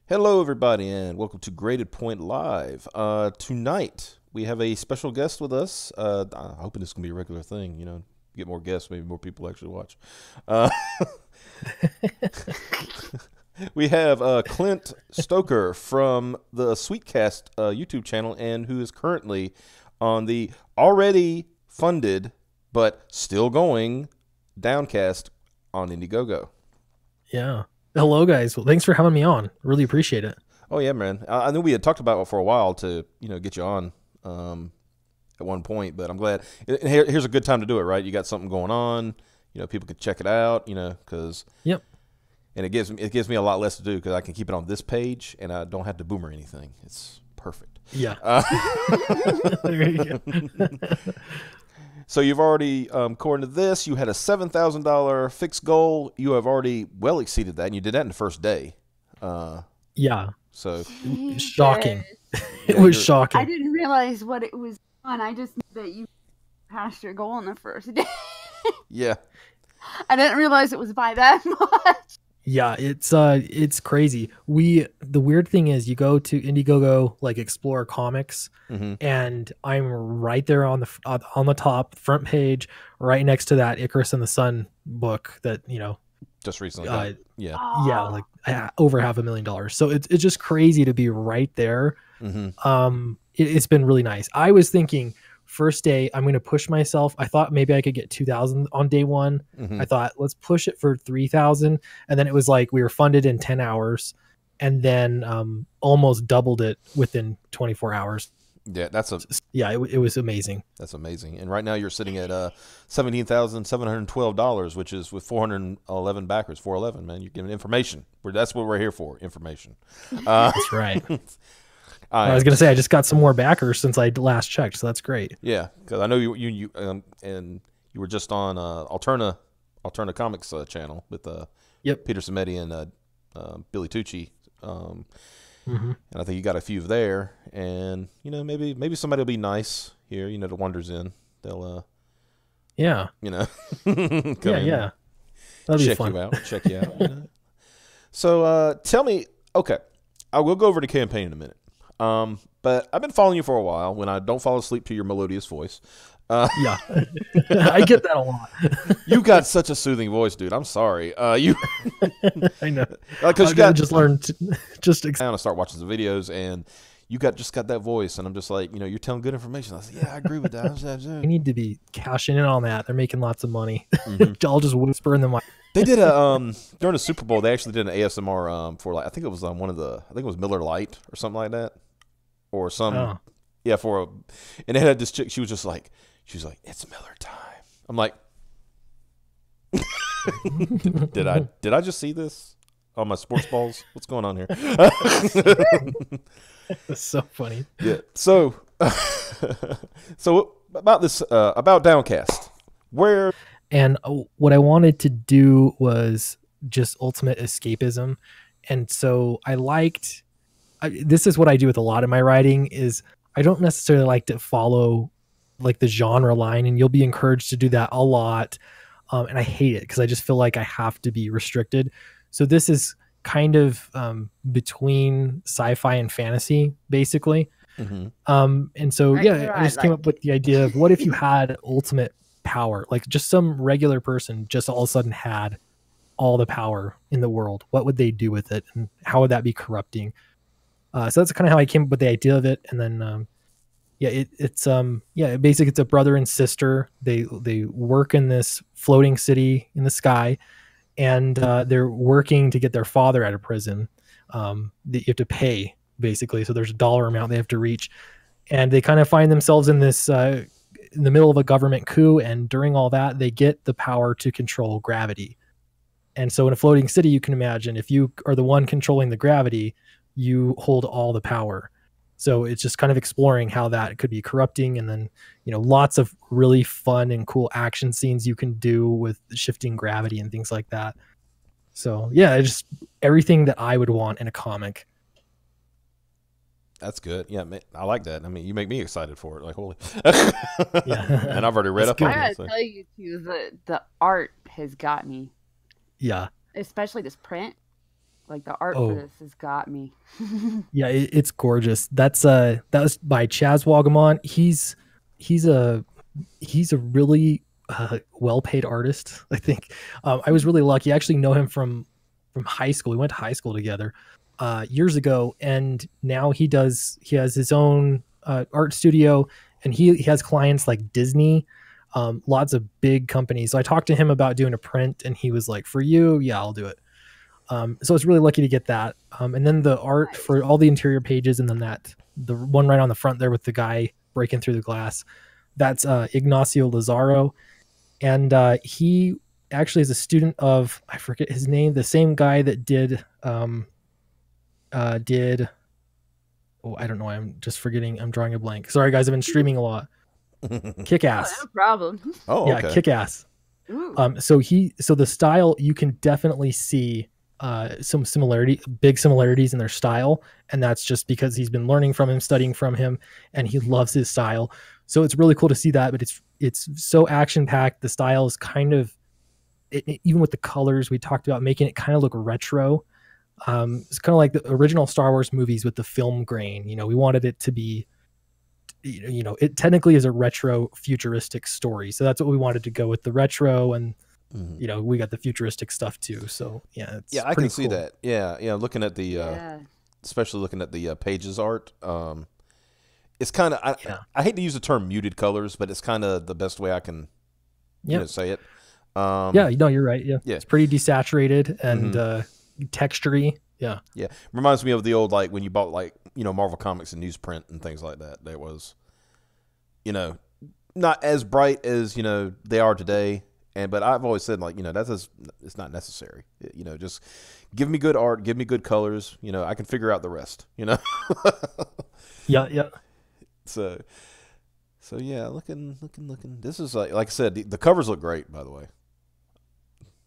Hello, everybody, and welcome to Graded Point Live. Tonight, we have a special guest with us. I'm hoping this is going to be a regular thing, get more guests, maybe more people actually watch. Uh, we have Clint Stoker from the Sweetcast YouTube channel, and who is currently on the already funded, but still going, Downcast on Indiegogo. Yeah. Hello, guys. Well, thanks for having me on. Really appreciate it. Oh yeah, man. I knew we had talked about it for a while to get you on at one point, but I'm glad. Here's a good time to do it, right? You got something going on. People could check it out. Because Yep. and it gives me a lot less to do because I can keep it on this page and I don't have to boomer anything. It's perfect. Yeah. There you go. So you've already, according to this, you had a $7,000 fixed goal. You have already well exceeded that, and you did that in the first day. Yeah. So Shocking. It Yeah, was shocking. I didn't realize what it was on. I just knew that you passed your goal on the first day. yeah, I didn't realize it was by that much. Yeah, it's crazy. The weird thing is you go to Indiegogo, like Explore Comics, and I'm right there on the top front page, right next to that Icarus and the Sun book that, just recently. Yeah. yeah, like over $500,000. So it's just crazy to be right there. It's been really nice. I was thinking first day I'm going to push myself. I thought maybe I could get 2,000 on day one. I thought let's push it for 3,000, and then it was like we were funded in 10 hours, and then almost doubled it within 24 hours. Yeah, it was amazing. That's amazing. And right now you're sitting at $17,712, which is with 411 backers. 411, man. You're giving information. That's what we're here for. Information. That's right. I was gonna say I just got some more backers since I last checked, so that's great. Yeah, because I know you and you were just on Alterna Comics channel with Peter Samedi and Billy Tucci, and I think you got a few there, and maybe somebody will be nice here, that wanders in. They'll yeah, come in, that'll be fun. Check you out. So tell me, okay, I will go over the campaign in a minute. But I've been following you for a while when I don't fall asleep to your melodious voice. Yeah, I get that a lot. You got such a soothing voice, dude. I'm sorry. I know. Because just learned just I want to start watching the videos, and you just got that voice, and I'm just like, you're telling good information. I said, yeah, I agree with that. I need to be cashing in on that. They're making lots of money. I'll just whisper in the mic. They did during the Super Bowl. They actually did an ASMR for I think it was on I think it was Miller Lite or something like that, or some and they had this chick. She was like, it's Miller time. I'm like, did I just see this on my sports balls? What's going on here? That's so funny. Yeah. So about this about Downcast, where. And what I wanted to do was just ultimate escapism. And so this is what I do with a lot of my writing is I don't necessarily like to follow like the genre line, and you'll be encouraged to do that a lot. And I hate it because I just feel like I have to be restricted. So this is kind of between sci-fi and fantasy, basically. And so, I just came up with the idea of what if you had ultimate power, like just some regular person just all of a sudden had all the power in the world. What would they do with it, and how would that be corrupting? So that's kind of how I came up with the idea of it. And then basically it's a brother and sister. They work in this floating city in the sky, and they're working to get their father out of prison. That you have to pay, basically, so there's a dollar amount they have to reach, and they kind of find themselves in this in the middle of a government coup, and during all that they get the power to control gravity. And so in a floating city, you can imagine if you are the one controlling the gravity, you hold all the power. So it's just kind of exploring how that could be corrupting, and then lots of really fun and cool action scenes you can do with shifting gravity and things like that. So yeah, just everything that I would want in a comic. That's good. Yeah, man, I like that. I mean, you make me excited for it. Like, holy. Yeah. And I've already read up on it. I gotta tell you too, the art has got me. Yeah. Especially this print. Like the art for this has got me. Yeah, it's gorgeous. That was by Chaz Wagamon. He's a really well-paid artist, I think. I was really lucky. I actually know him from high school. We went to high school together years ago, and now he has his own art studio, and he has clients like Disney, lots of big companies. So I talked to him about doing a print, and he was like, "For you, yeah, I'll do it." So I was really lucky to get that. And then the art for all the interior pages, and then the one right on the front there with the guy breaking through the glass, that's Ignacio Lazaro. And he actually is a student of, I forget his name, the same guy that did I don't know, I'm just forgetting, I'm drawing a blank. Sorry guys, I've been streaming a lot. Kick-Ass. Oh, no problem. Oh, okay. Yeah, Kick-Ass. So the style, you can definitely see some big similarities in their style, and that's just because he's been learning from him, studying from him, and he loves his style. So it's really cool to see that, but it's so action packed. The style is kind of, even with the colors, we talked about making it kind of look retro. It's kind of like the original Star Wars movies with the film grain. We wanted it to be, it technically is a retro futuristic story. So that's what we wanted to go with, the retro, and we got the futuristic stuff too. So yeah, I can see that. Yeah. Looking at the, especially looking at the Pages art, it's kind of, I hate to use the term muted colors, but it's kind of the best way I can say it. You're right. Yeah. It's pretty desaturated and textury. Yeah. Reminds me of the old, like when you bought Marvel Comics and newsprint and things like that. There was, not as bright as they are today. But I've always said, it's not necessary. Just give me good art, give me good colors. I can figure out the rest. Yeah. So yeah, looking. This is like I said, the covers look great, by the way.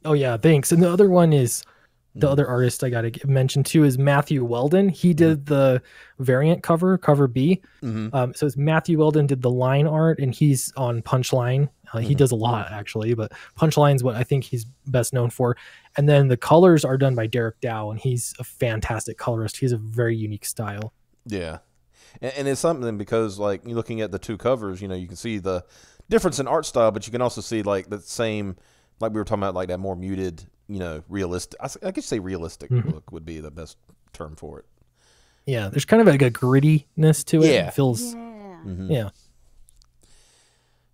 Oh yeah, thanks. And the other one is, the other artist I got to mention too is Matthew Weldon. He did the variant cover B. So it's Matthew Weldon did the line art, and he's on Punchline. He does a lot actually, but Punchline's what I think he's best known for. And then the colors are done by Derek Dow, and he's a fantastic colorist. He has a very unique style. Yeah. And it's something because like you're looking at the two covers, you can see the difference in art style, but you can also see like the same, like we were talking about, like that more muted, realistic. I could say realistic look would be the best term for it. Yeah, there's kind of like a grittiness to it. Yeah. It feels.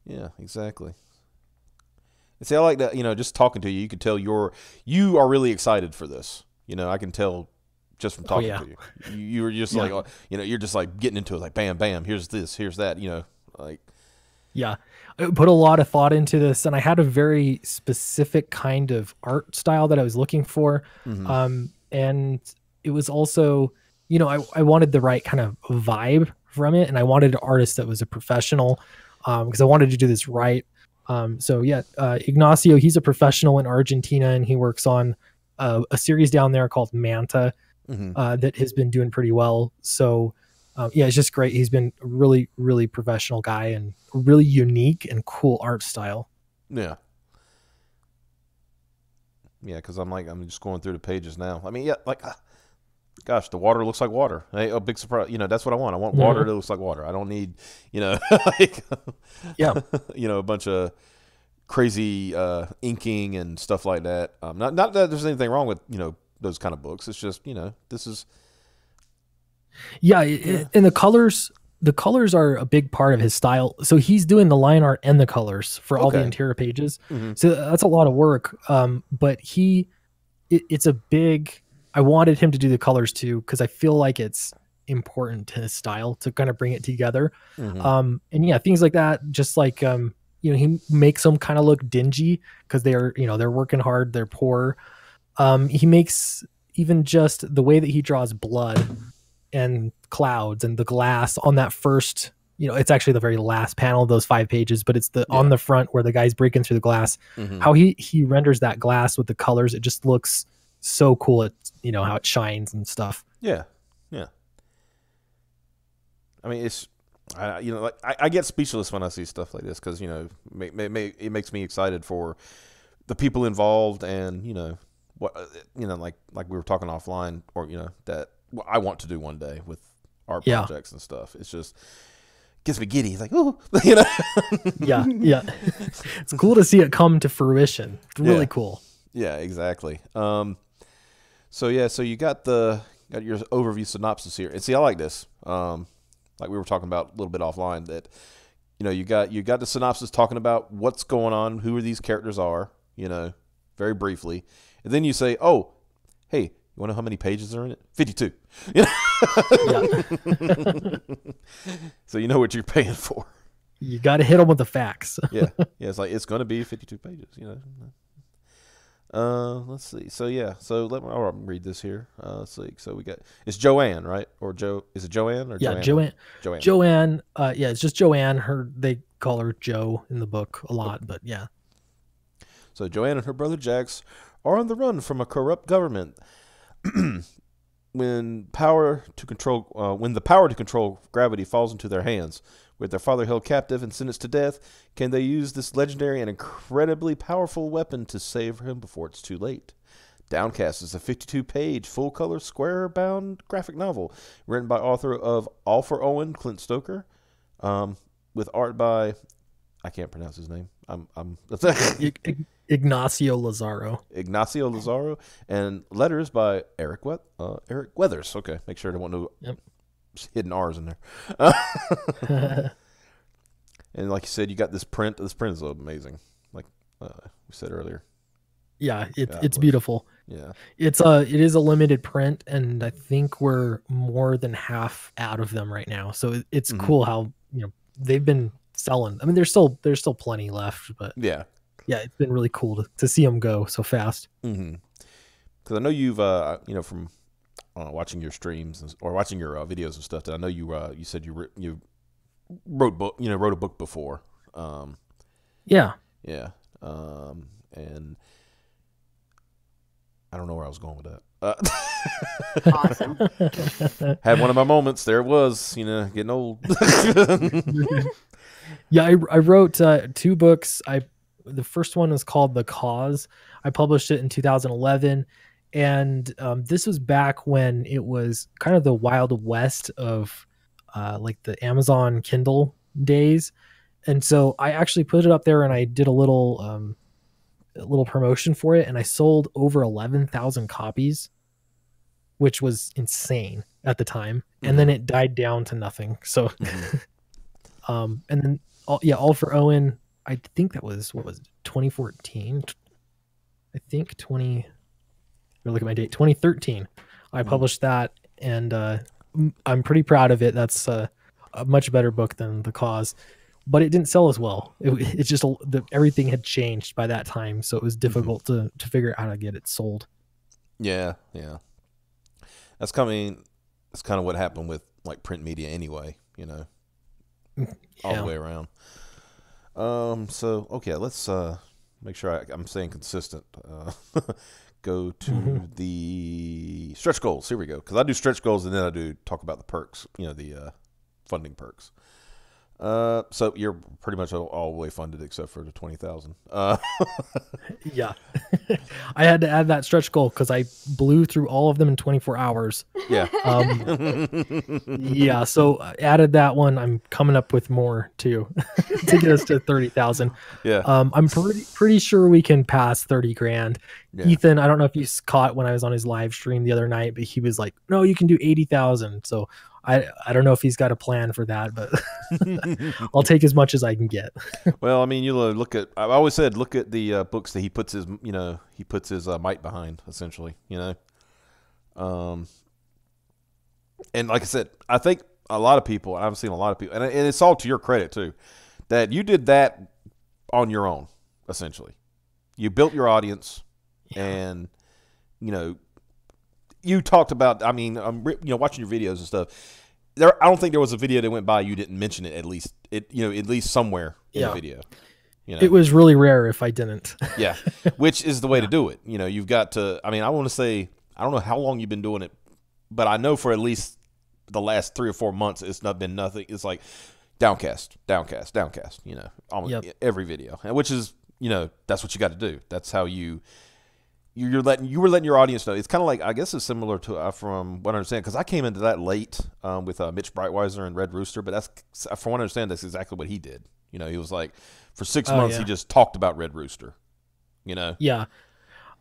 Yeah, exactly. And see, I like that. Just talking to you, you could tell you are really excited for this. I can tell just from talking to you. You were just like, you're just like getting into it, like bam, bam. Here's this, here's that. Like. Yeah, I put a lot of thought into this, and I had a very specific kind of art style that I was looking for. And it was also, I wanted the right kind of vibe from it, and I wanted an artist that was a professional, because I wanted to do this right. Ignacio, he's a professional in Argentina, and he works on a series down there called Manta that has been doing pretty well. So it's just great. He's been a really, really professional guy and really unique and cool art style. Yeah. Yeah, because I'm just going through the pages now. I mean, gosh, the water looks like water. Hey, a big surprise. That's what I want. I want water that looks like water. I don't need, a bunch of crazy inking and stuff like that. Not that there's anything wrong with, those kind of books. It's just, this is. Yeah, and the colors are a big part of his style. So he's doing the line art and the colors for all the interior pages. So that's a lot of work. But it's a big. I wanted him to do the colors too, because I feel like it's important to his style to kind of bring it together. Things like that. Just like he makes them kind of look dingy because they're working hard. They're poor. He makes even just the way that he draws blood and clouds and the glass on that first, it's actually the very last panel of those 5 pages, but it's on the front where the guy's breaking through the glass, how he renders that glass with the colors. It just looks so cool. It, how it shines and stuff. Yeah. I mean, it's, I get speechless when I see stuff like this, because, it makes me excited for the people involved and, what like we were talking offline, or that I want to do one day with art projects and stuff. It's just gets me giddy. It's like, oh, Yeah. It's cool to see it come to fruition. It's really cool. Yeah, exactly. So you got your overview synopsis here, and see, I like this. Like we were talking about a little bit offline, that you got the synopsis talking about what's going on, who these characters are, very briefly, and then you say, oh, hey, you want to know how many pages are in it? 52. So you know what you're paying for. You got to hit them with the facts. Yeah. It's like, it's going to be 52 pages. Let's see. So I'll read this here. Let's see. So we got, it's Joanne, right? Or Joe? Is it Joanne or Joanne? Joanne. It's just Joanne. They call her Joe in the book a lot, but yeah. So Joanne and her brother Jax are on the run from a corrupt government. When the power to control gravity falls into their hands, with their father held captive and sentenced to death, can they use this legendary and incredibly powerful weapon to save him before it's too late? Downcast is a 52-page, full-color, square-bound graphic novel written by author of All for Owen, Clint Stoker, with art by, I can't pronounce his name. Ignacio Lazaro, and letters by Eric Weathers. Okay, make sure there weren't no hidden R's in there. And like you said, you got this print. This print is amazing, like we said earlier. Yeah, it's beautiful. Yeah, it is a limited print, and I think we're more than half out of them right now. So it's cool how they've been selling. I mean, there's still plenty left, but yeah, it's been really cool to see them go so fast. Because I know you've from watching your streams or watching your videos and stuff, that I know you said you wrote a book before. Yeah. And I don't know where I was going with that. Awesome. Had one of my moments. There it was, getting old. Yeah, I wrote 2 books. The first one is called The Cause. I published it in 2011, and this was back when it was kind of the Wild West of like the Amazon Kindle days, and so I actually put it up there and I did a little promotion for it, and I sold over 11,000 copies, which was insane at the time. And then it died down to nothing. So, and then All for Owen, I think that was, 2014? I think look at my date, 2013. I published that, and I'm pretty proud of it. That's a much better book than The Cause, but it didn't sell as well. It's just everything had changed by that time, so it was difficult to figure out how to get it sold. Yeah. That's kind of what happened with like print media anyway, all the way around. So okay, let's make sure I'm staying consistent. Go to the stretch goals. Here we go. Because I do stretch goals, and then I do talk about the perks, the funding perks. So you're pretty much all the way funded except for the 20,000. Yeah, I had to add that stretch goal because I blew through all of them in 24 hours. Yeah. Yeah. So I added that one. I'm coming up with more too to get us to 30,000. Yeah. I'm pretty sure we can pass 30 grand. Yeah. Ethan, I don't know if you caught when I was on his live stream the other night, but he was like, "No, you can do 80,000." So I don't know if he's got a plan for that, but I'll take as much as I can get. Well, I mean, I've always said, look at the books that he puts his might behind, essentially, and like I said, I think a lot of people, I've seen a lot of people, and it's all to your credit too, that you did that on your own, essentially. You built your audience, and, you talked about, watching your videos and stuff. I don't think there was a video that went by you didn't mention it at least somewhere in the video. It was really rare if I didn't. Yeah, which is the way to do it. You've got to. I mean, I want to say I don't know how long you've been doing it, but I know for at least the last 3 or 4 months it's not been nothing. It's like Downcast. Almost every video, which is that's what you got to do. That's how you you were letting your audience know. It's kind of like, I guess it's similar to from what I understand, because I came into that late with Mitch Breitweiser and Red Rooster, but that's, from what I understand, that's exactly what he did. You know, he was like, for 6 months he just talked about Red Rooster. You know. Yeah.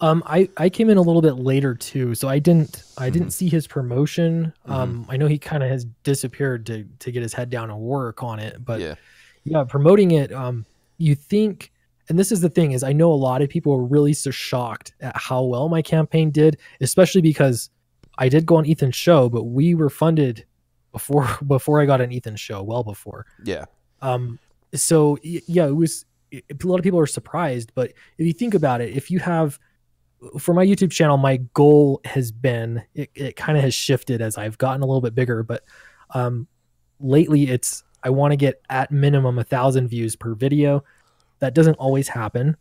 I came in a little bit later too, so I didn't see his promotion. I know he kind of has disappeared to get his head down and work on it, but yeah, promoting it. You think. And this is the thing, is I know a lot of people were really so shocked at how well my campaign did, especially because I did go on Ethan's show, but we were funded before I got an Ethan show, well before. Yeah. So yeah, it was, a lot of people are surprised, but if you think about it, if you have, for my YouTube channel, my goal has been, it kind of has shifted as I've gotten a little bit bigger, but lately I want to get at minimum 1,000 views per video. That doesn't always happen.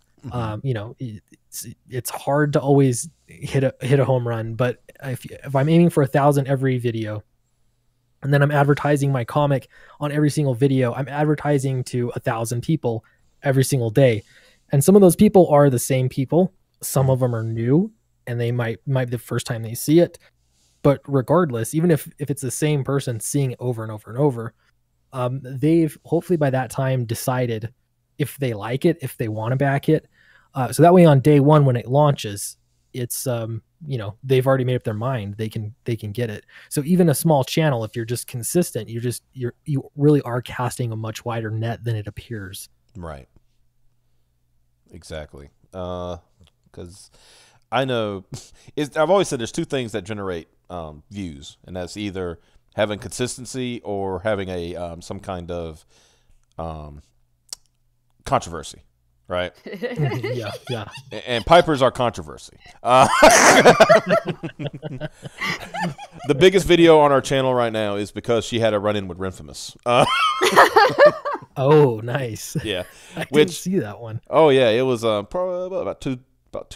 You know, it's hard to always hit a home run, but if I'm aiming for 1,000 every video, and then I'm advertising my comic on every single video, I'm advertising to 1,000 people every single day. And some of those people are the same people. Some of them are new, and they might be the first time they see it. But regardless, even if it's the same person seeing it over and over and over, they've hopefully by that time decided if they like it, if they want to back it. So that way on day one, when it launches, it's, you know, they've already made up their mind. They can get it. So even a small channel, if you're just consistent, you really are casting a much wider net than it appears. Right. Exactly. Because I know I've always said there's two things that generate views, and that's either having consistency or having a some kind of controversy, right? yeah. And Piper's our controversy. The biggest video on our channel right now is because she had a run-in with Renfamous. Oh, nice. Yeah, I didn't see that one. Oh yeah, it was probably about 2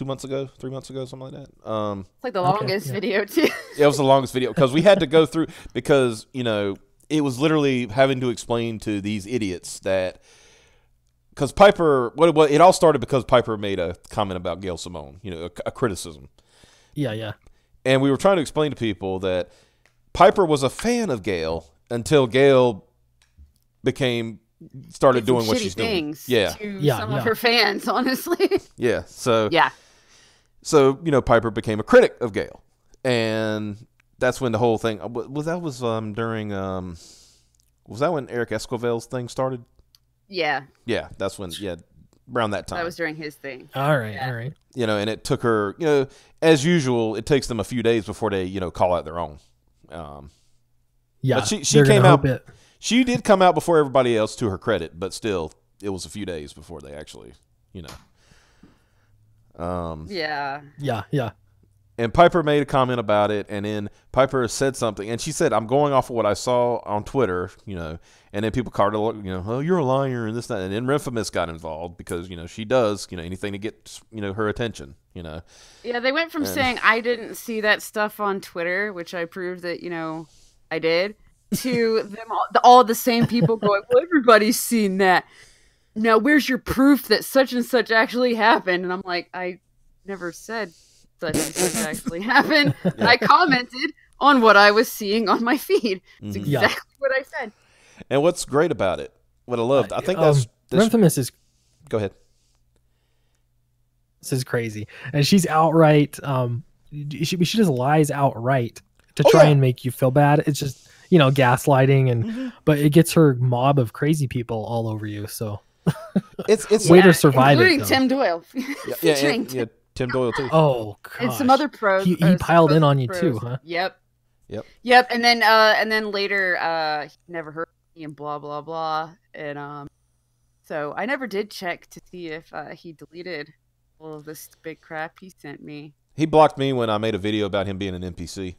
months ago, 3 months ago, something like that. It's like the longest video too. Yeah, it was the longest video because we had to go through, because you know it was literally having to explain to these idiots that. Because Piper, it all started because Piper made a comment about Gail Simone, you know, a criticism. Yeah. And we were trying to explain to people that Piper was a fan of Gail until Gail started doing what she's doing. Yeah. To some of her fans, honestly. Yeah. So, yeah. So, you know, Piper became a critic of Gail. And that's when the whole thing, was that when Eric Esquivel's thing started? Yeah. Yeah, that's when, around that time. That was during his thing. All right. You know, and it took her, you know, as usual, it takes them a few days before they, you know, call out their own. Yeah. But she came out, she did come out before everybody else, to her credit, but still, it was a few days before they actually, you know. Yeah. And Piper made a comment about it, and then Piper said something, and she said, "I'm going off of what I saw on Twitter," you know, and then people called her, you know, "Oh, you're a liar," and this, that, and then Renfamous got involved because, you know, she does, you know, anything to get, you know, her attention, you know. Yeah, they went from saying I didn't see that stuff on Twitter, which I proved that, you know, I did, to them all the same people going, "Well, everybody's seen that. Now, where's your proof that such and such actually happened?" And I'm like, I never said such and such actually happened. Yeah. I commented on what I was seeing on my feed. It's exactly what I said. And what's great about it, what I loved, I think Renfamous is. Go ahead. This is crazy, and she's outright. She just lies outright to try and make you feel bad. It's just, you know, gaslighting, and but it gets her mob of crazy people all over you. So it's way to survive, including it, Tim Doyle. Yeah, Tim Doyle too. Oh, gosh. And some other pros. He piled in on you too, huh? Yep. And then later, he never heard me and blah blah blah, and so I never did check to see if he deleted all of this big crap he sent me. He blocked me when I made a video about him being an NPC.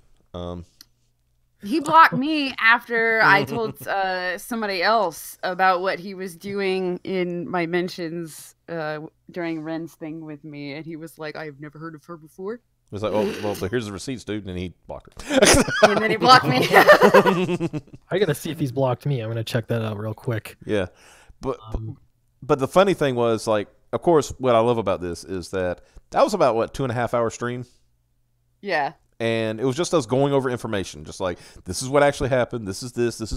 He blocked me after I told somebody else about what he was doing in my mentions during Ren's thing with me, and he was like, "I've never heard of her before." It was like, "Oh, well, here's the receipts, dude," and he blocked her. And then he blocked me. I gotta see if he's blocked me. I'm gonna check that out real quick. Yeah, but the funny thing was, like, of course, what I love about this is that was about, what, 2.5 hour stream? Yeah. And it was just us going over information, just like, this is what actually happened, this is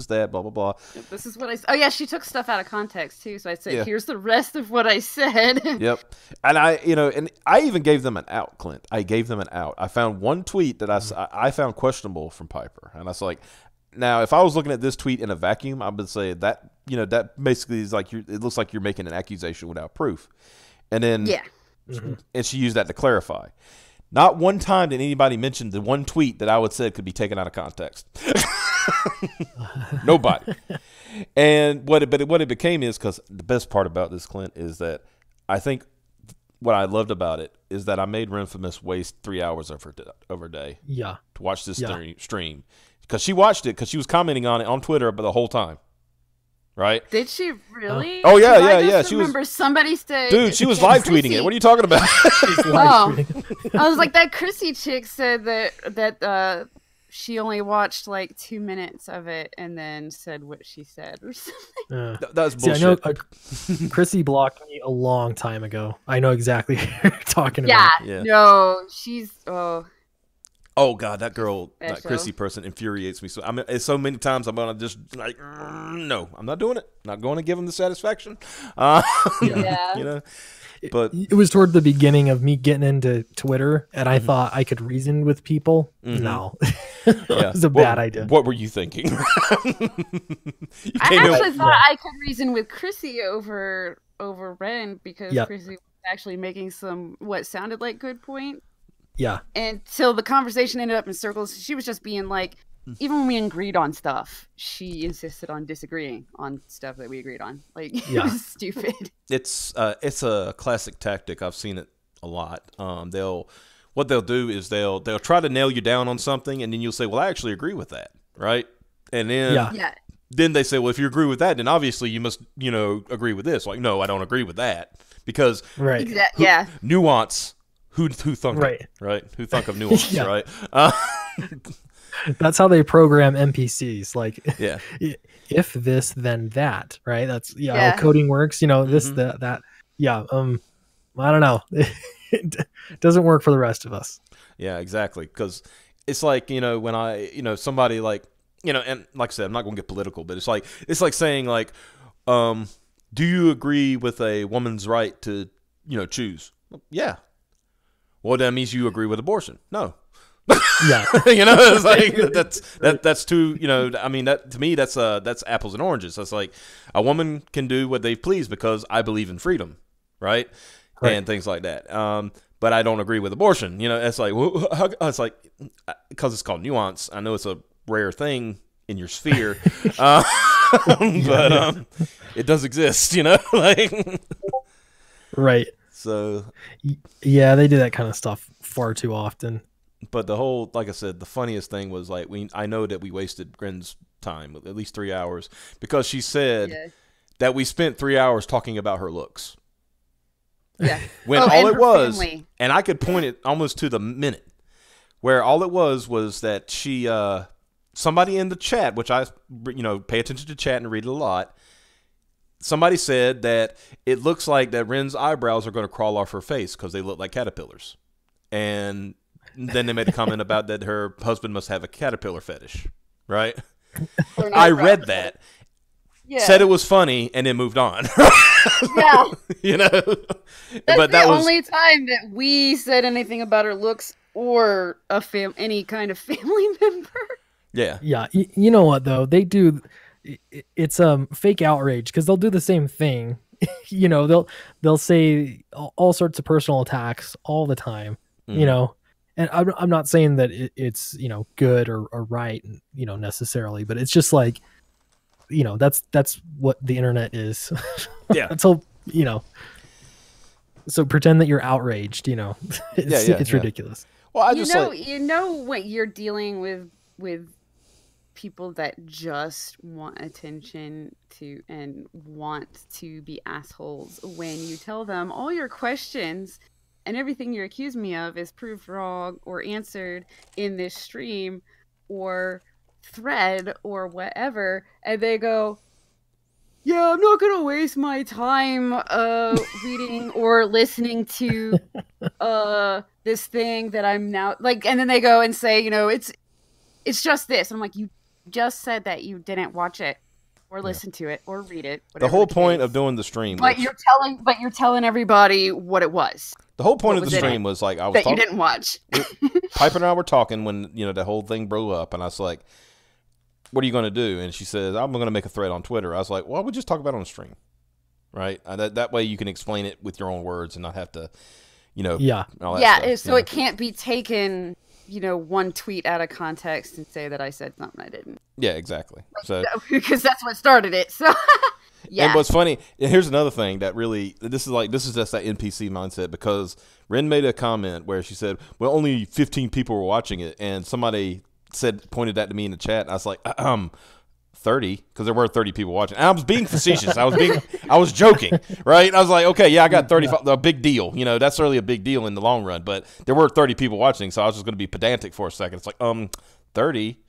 that, blah, blah, blah. This is what I... Oh, yeah, she took stuff out of context, too. So I said, here's the rest of what I said. Yep. And I even gave them an out, Clint. I gave them an out. I found one tweet that I found questionable from Piper. And I was like, now, if I was looking at this tweet in a vacuum, I would say that, that basically is like, it looks like you're making an accusation without proof. And then... Yeah. And she used that to clarify. Not one time did anybody mention the one tweet that I would say could be taken out of context. Nobody. And what it became is, because the best part about this, Clint, is that I think what I loved about it is that I made Renfamous waste 3 hours of her day. Yeah. To watch this stream. Because she watched it, because she was commenting on it on Twitter the whole time. Right? Did she really? Oh yeah. She remember somebody said, dude, she was live tweeting it. What are you talking about? I was like, that Chrissy chick said that she only watched like 2 minutes of it and then said what she said or something. That's bullshit. See, I know Chrissy blocked me a long time ago. I know exactly what you're talking about. Yeah. No, she's Oh God, that girl, that Chrissy person infuriates me. So I mean, it's so many times I'm gonna just like, no, I'm not doing it. Not going to give them the satisfaction. But it was toward the beginning of me getting into Twitter, and I thought I could reason with people. No, it was a bad idea. What were you thinking? I actually thought I could reason with Chrissy over Ren because Chrissy was actually making some what sounded like good point. Yeah. And so the conversation ended up in circles. She was just being like, even when we agreed on stuff, she insisted on disagreeing on stuff that we agreed on. Like, it was stupid. It's a classic tactic. I've seen it a lot. What they'll do is they'll try to nail you down on something, and then you'll say, well, I actually agree with that. Right. And then, then they say, well, if you agree with that, then obviously you must, agree with this. Like, no, I don't agree with that because nuance. Who thunk it, right? Who thunk of nuance, right? That's how they program NPCs. Like, if this, then that, right? That's how coding works. This, that. Yeah. I don't know. It doesn't work for the rest of us. Yeah, exactly. Because it's like when I somebody like and like I said, I'm not going to get political, but it's like saying like, do you agree with a woman's right to choose? Yeah. Well, that means you agree with abortion. No. Yeah. It's like that's too, I mean, that to me, that's apples and oranges. That's like a woman can do what they please because I believe in freedom. Right. And things like that. But I don't agree with abortion. It's like, it's like, because it's called nuance. I know it's a rare thing in your sphere. But it does exist, like, right. So yeah, they do that kind of stuff far too often. But the whole, like I said, the funniest thing was like I know that we wasted Gren's time, at least 3 hours, because she said that we spent 3 hours talking about her looks. Yeah. When all it was, and I could point it almost to the minute, where all it was that she somebody in the chat, which I pay attention to chat and read it a lot. Somebody said that it looks like that Ren's eyebrows are going to crawl off her face because they look like caterpillars. And then they made a comment about that her husband must have a caterpillar fetish, right? I read that, said it was funny, and then moved on. Yeah. That's but that was the only time that we said anything about her looks or any kind of family member. Yeah. Yeah. You know what, though? They do... It's fake outrage because they'll do the same thing. They'll say all sorts of personal attacks all the time. And I'm not saying that it's good or right necessarily, but it's just like that's what the internet is. Yeah. Until so pretend that you're outraged. It's ridiculous. Well, I just what you're dealing with people that just want attention and want to be assholes when you tell them all your questions and everything you accuse me of is proved wrong or answered in this stream or thread or whatever, and they go, yeah, I'm not gonna waste my time reading or listening to this thing that I'm now like, and then they go and say, you know, it's just this. I'm like, you just said that you didn't watch it or listen to it or read it. The whole point of doing the stream, but you're telling everybody what it was. The whole point of the stream was like I was that you didn't watch. Piper and I were talking when the whole thing blew up, and I was like, "What are you going to do?" And she says, "I'm going to make a thread on Twitter." I was like, "Well, we'll just talk about it on the stream, right? That way you can explain it with your own words and not have to, all that stuff, so it can't be taken." One tweet out of context and say that I said something I didn't. Yeah, exactly. So because that's what started it. So yeah. And what's funny, and here's another thing that really this is just that NPC mindset, because Ren made a comment where she said, "Well, only 15 people were watching it," and somebody pointed that to me in the chat, and I was like, 30, because there were 30 people watching. And I was being facetious. I was joking, right? I was like, okay, yeah, I got 35, a big deal. That's really a big deal in the long run. But there were 30 people watching, so I was just going to be pedantic for a second. It's like, 30,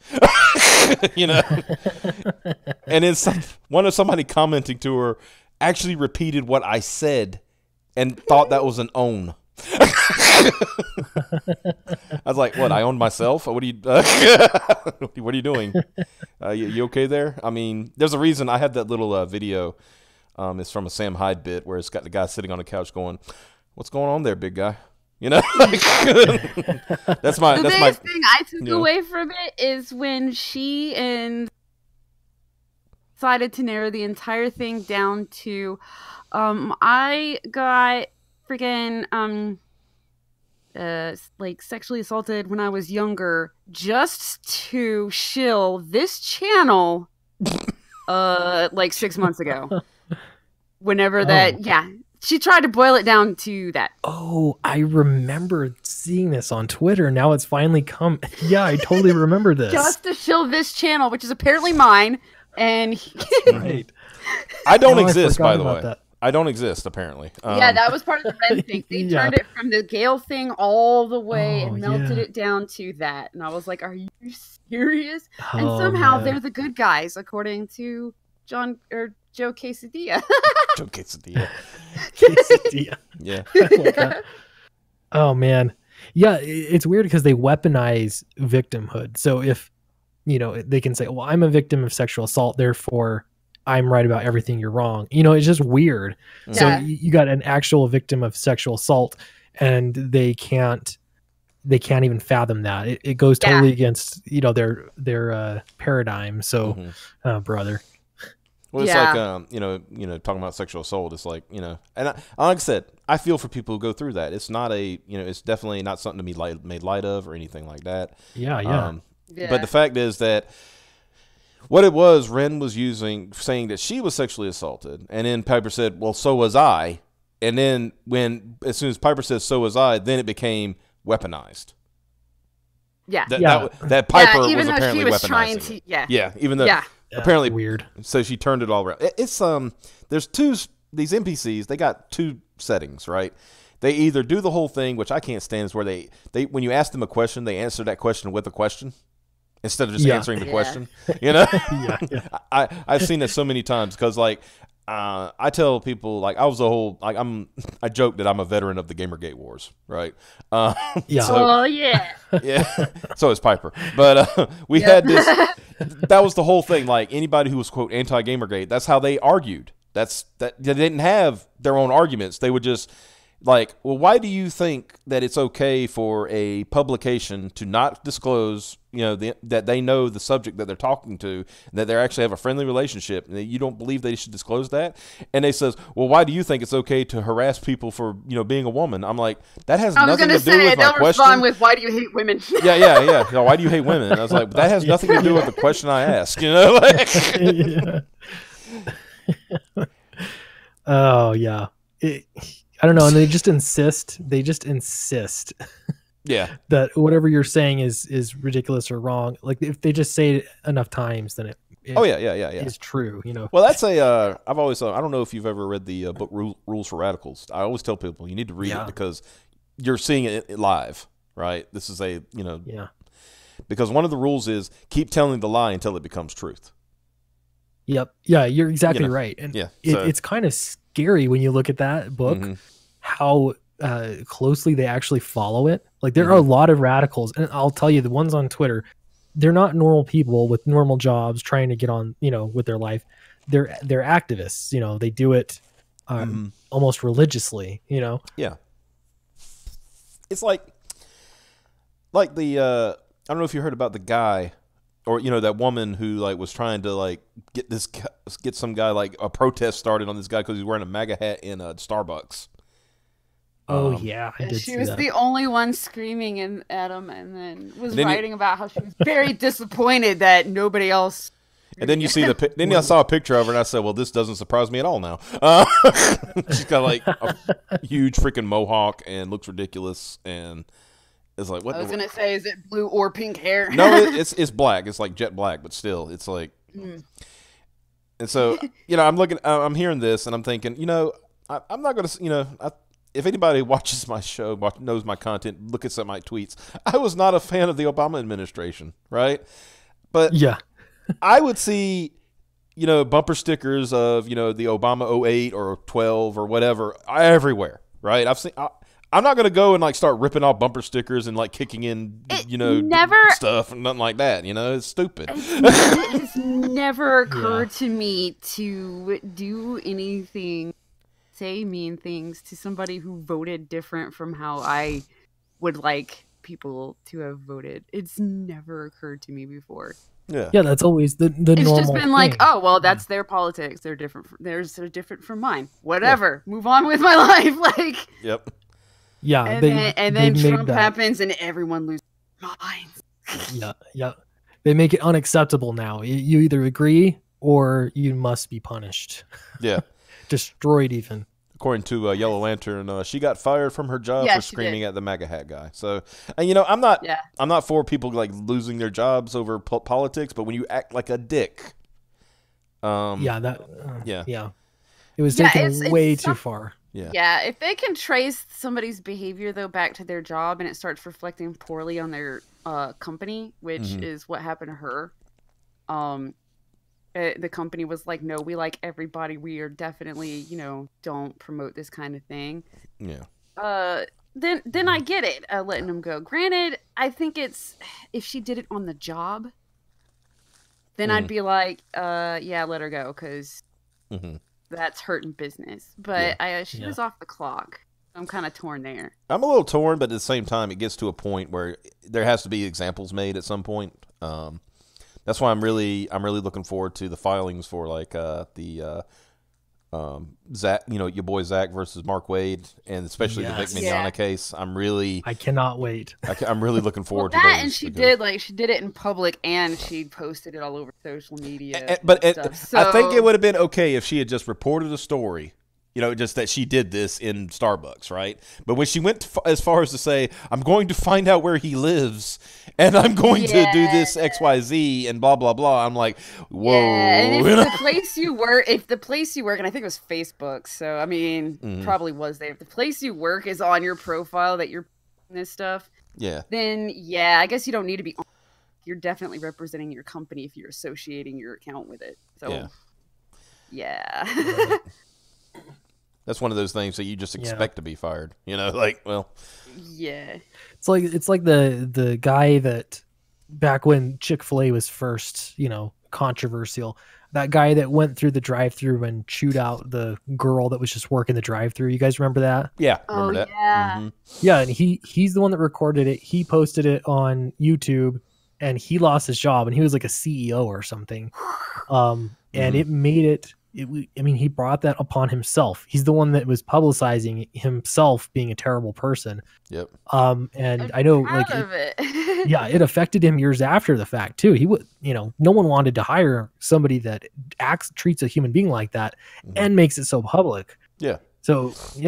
And then somebody commenting to her actually repeated what I said and thought that was an own. I was like, "What? I own myself? What are you? What are you doing? You okay there?" I mean, there's a reason I had that little video. It's from a Sam Hyde bit where it's got the guy sitting on the couch going, "What's going on there, big guy?" That's my. The biggest thing I took away from it is when she decided to narrow the entire thing down to, I got freaking like sexually assaulted when I was younger, just to shill this channel like 6 months ago. Whenever she tried to boil it down to that. Oh, I remember seeing this on Twitter. Now it's finally come. Yeah, I totally remember this. Just to shill this channel, which is apparently mine. And right. I don't exist, by the way. That. I don't exist, apparently. Yeah, that was part of the Ren thing. They turned it from the Gale thing all the way and melted it down to that. And I was like, are you serious? And somehow they're the good guys, according to Joe Quesadilla. Joe Quesadilla. Quesadilla. Yeah. Oh, man. Yeah, it's weird because they weaponize victimhood. So if, they can say, well, I'm a victim of sexual assault, therefore I'm right about everything, you're wrong. It's just weird. Yeah. So you got an actual victim of sexual assault and they can't even fathom that. It goes totally against, their paradigm. So, brother. Well, it's like, talking about sexual assault, it's like, and like I said, I feel for people who go through that. It's not it's definitely not something to be made light of or anything like that. Yeah. But the fact is that what it was, Ren was saying that she was sexually assaulted. And then Piper said, well, so was I. And then as soon as Piper says, so was I, then it became weaponized. Yeah. That Piper was even though apparently she was weaponizing trying to, Yeah, even though apparently weird. So she turned it all around. It's there's these NPCs, they got two settings, right? They either do the whole thing, which I can't stand, is where they when you ask them a question, they answer that question with a question instead of just answering the question. I've seen that so many times because I tell people I joke that I'm a veteran of the Gamergate wars, right? Yeah. So is Piper, but we had this. That was the whole thing. Like anybody who was quote anti-Gamergate, that's how they argued. They didn't have their own arguments. They would just well, why do you think that it's okay for a publication to not disclose, that they know the subject that they're talking to, that they actually have a friendly relationship, and that you don't believe they should disclose that? And they says, well, why do you think it's okay to harass people for, being a woman? I'm like, that has nothing to do with my question. Respond with, why do you hate women? Yeah. Why do you hate women? I was like, that has nothing to do with the question I asked, Oh, yeah. I don't know, and they just insist. Yeah. That whatever you're saying is ridiculous or wrong. Like if they just say it enough times, then it is true. Well, that's I've always I don't know if you've ever read the book Rules for Radicals. I always tell people you need to read it because you're seeing it live, right? This is because one of the rules is keep telling the lie until it becomes truth. Yep. Yeah, you're exactly right. And it's kind of scary when you look at that book, how closely they actually follow it. Like there are a lot of radicals, and I'll tell you, the ones on Twitter, they're not normal people with normal jobs trying to get on, with their life. They're activists. They do it almost religiously. Yeah. It's like the I don't know if you heard about the guy, or that woman who like was trying to like get some guy, like a protest started on this guy because he's wearing a MAGA hat in a Starbucks. Oh yeah, I did. She was the only one screaming at him, and then writing about how she was very disappointed that nobody else. And then you see then I saw a picture of her, and I said, "Well, this doesn't surprise me at all now." She's got like a huge freaking mohawk and looks ridiculous, and it's like, what? I was gonna say, is it blue or pink hair? No, it's black. It's like jet black, but still, it's like. And so I'm hearing this, and I'm thinking, I'm not gonna, if anybody watches my show, knows my content, look at some of my tweets, I was not a fan of the Obama administration, right? But yeah, I would see, bumper stickers of, the Obama 08 or 12 or whatever everywhere, right? I'm not going to go and like start ripping off bumper stickers and like kicking in, stuff and nothing like that. It's stupid. It's never occurred to me to do anything, say mean things to somebody who voted different from how I would like people to have voted. It's never occurred to me before. Yeah, that's always the normal. It's just been thing. like, oh well, that's their politics. They're different. They're different from mine. Whatever. Yeah. Move on with my life. Like. Yep. Yeah, and then Trump happens, and everyone loses their minds. Yeah. They make it unacceptable now. You either agree or you must be punished. Yeah. Destroyed even. According to Yellow Lantern, she got fired from her job for screaming at the MAGA hat guy. So, and I'm not for people like losing their jobs over politics, but when you act like a dick, it was taken way too far. Yeah, if they can trace somebody's behavior though back to their job and it starts reflecting poorly on their company, which is what happened to her. The company was like, no, we like everybody. We are definitely, don't promote this kind of thing. Yeah. Then I get it, letting them go. Granted, I think it's if she did it on the job, then I'd be like, yeah, let her go because that's hurting business. But she was off the clock. I'm kind of torn there. I'm a little torn, but at the same time, it gets to a point where there has to be examples made at some point. That's why I'm really looking forward to the filings for like the Zach, your boy Zach versus Mark Wade, and especially the Vic Mignogna case. I cannot wait. I'm really looking forward to that. those. And she did it in public, and she posted it all over social media. I think it would have been okay if she had just reported a story. Just that she did this in Starbucks, right? But when she went as far as to say, I'm going to find out where he lives, and I'm going to do this XYZ and blah, blah, blah, I'm like, whoa. Yeah, and if the place you work, and I think it was Facebook, so, I mean, probably was there. If the place you work is on your profile that you're putting this stuff, then, I guess you don't need to be on. You're definitely representing your company if you're associating your account with it. So, yeah. That's one of those things that you just expect to be fired. Yeah. It's like the guy that back when Chick-fil-A was first, controversial. That guy that went through the drive-thru and chewed out the girl that was just working the drive-thru. You guys remember that? Yeah, remember that. Yeah. Yeah, and he's the one that recorded it. He posted it on YouTube, and he lost his job, and he was like a CEO or something. And it made it. He brought that upon himself. He's the one that was publicizing himself being a terrible person. Yep. And I know, like, it affected him years after the fact too. He would, no one wanted to hire somebody that treats a human being like that and makes it so public. Yeah. So because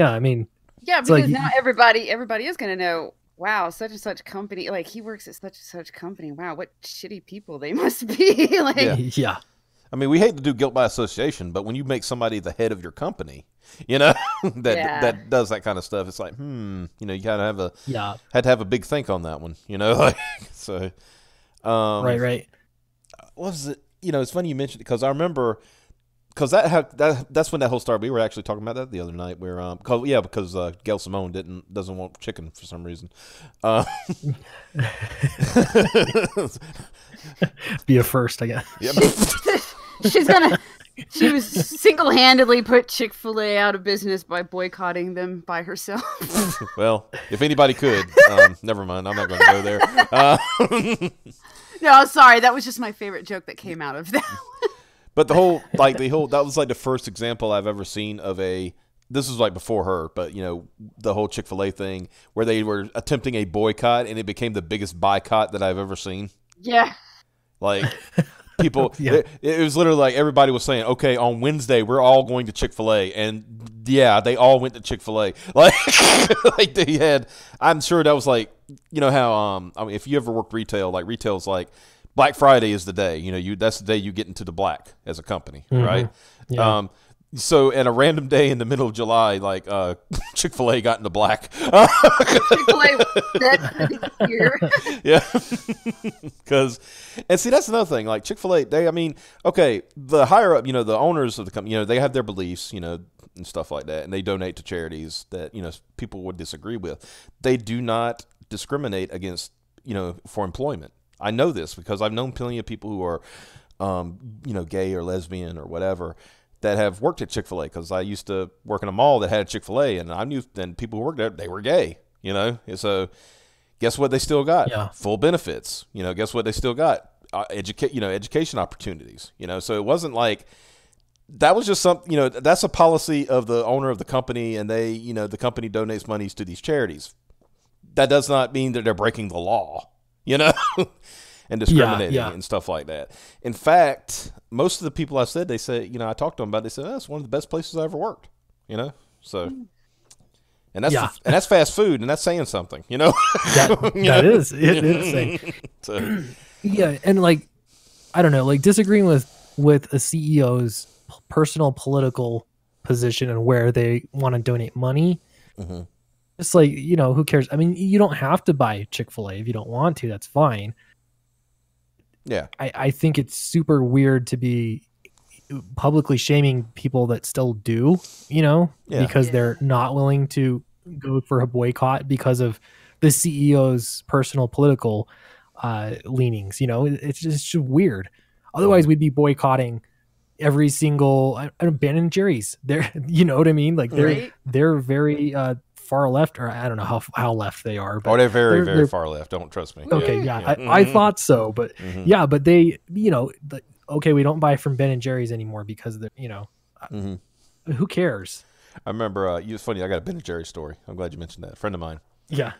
like, now everybody is gonna know. Wow, such and such company. Like he works at such and such company. Wow, what shitty people they must be. Like, yeah. I mean, we hate to do guilt by association, but when you make somebody the head of your company, that does that kind of stuff, it's like, you gotta have had to have a big think on that one, like so. Right. What was it? it's funny you mentioned it because I remember because that's when that whole started. We were actually talking about that the other night. Where because Gail Simone doesn't want chicken for some reason. Be a first, I guess. Yep. She was single-handedly put Chick-fil-A out of business by boycotting them by herself. Well, if anybody could, never mind. I'm not going to go there. No, sorry. That was just my favorite joke that came out of that. But that was like the first example I've ever seen of this was like before her, but the whole Chick-fil-A thing where they were attempting a boycott and it became the biggest boycott that I've ever seen. Yeah. Like people, it was literally like everybody was saying, okay, on Wednesday, we're all going to Chick-fil-A. And yeah, they all went to Chick-fil-A. Like, like they had, I'm sure that was like, how, I mean, if you ever worked retail, like retail's like, Black Friday is the day, that's the day you get into the black as a company, right? Yeah. So, in a random day in the middle of July, like Chick-fil-A got into black. Chick-fil-A that's here. Yeah, because see that's another thing. Like Chick-fil-A, the higher up, the owners of the company, they have their beliefs, and stuff like that, and they donate to charities that people would disagree with. They do not discriminate against for employment. I know this because I've known plenty of people who are, gay or lesbian or whatever, that have worked at Chick-fil-A because I used to work in a mall that had Chick-fil-A, and I knew then people who worked there, they were gay, And so guess what they still got? Yeah. Full benefits. Guess what they still got? Education opportunities. So it wasn't like that was just something, that's a policy of the owner of the company, and they, the company donates monies to these charities. That does not mean that they're breaking the law, and discriminating and stuff like that. In fact, most of the people I said, they say, I talked to them about it, they said, that's one of the best places I ever worked, so, and that's fast food, and that's saying something, That is, it is saying. So. Yeah. And like, I don't know, like disagreeing with a CEO's personal political position and where they want to donate money. Mm-hmm. It's like, who cares? I mean, you don't have to buy Chick-fil-A if you don't want to, that's fine. Yeah. I think it's super weird to be publicly shaming people that still do, because they're not willing to go for a boycott because of the CEO's personal political leanings. It's just weird. Otherwise, we'd be boycotting every single Ben and Jerry's. They're, you know what I mean? Like they're very far left, or I don't know how left they are. But they're very far left. Don't trust me. Okay, yeah. I thought so, but but they, okay, we don't buy from Ben and Jerry's anymore because they're, who cares? I remember, it was funny. I got a Ben and Jerry's story. I'm glad you mentioned that. A friend of mine. Yeah.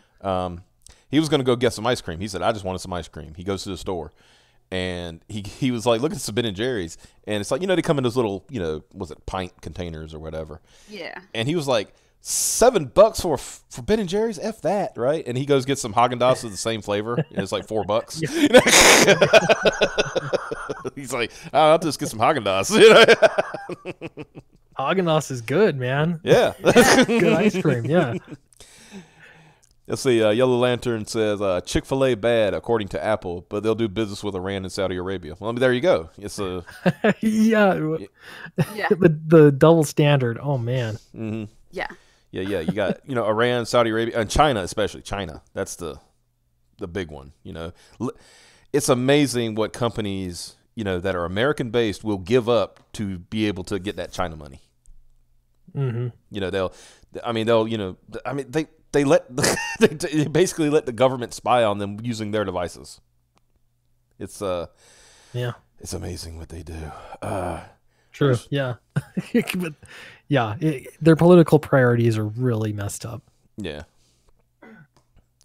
He was going to go get some ice cream. He said, I just wanted some ice cream. He goes to the store. And he was like, look at some Ben and Jerry's. And it's like, they come in those little, was it pint containers or whatever. Yeah. And he was like, $7 for Ben and Jerry's? F that, right? And he goes get some Haagen-Dazs of the same flavor. And it's like $4. He's like, I'll just get some Haagen-Dazs. Haagen-Dazs is good, man. Yeah. Good ice cream, yeah. Let's see. Yellow Lantern says Chick-fil-A bad according to Apple, but they'll do business with Iran and Saudi Arabia. Well, I mean, there you go. It's a yeah. The double standard. Oh man. Mm-hmm. Yeah. Yeah. You got Iran, Saudi Arabia, and China, especially China. That's the big one. It's amazing what companies that are American based will give up to be able to get that China money. Mm-hmm. They they basically let the government spy on them using their devices. It's it's amazing what they do. True. Yeah. But yeah, their political priorities are really messed up. Yeah.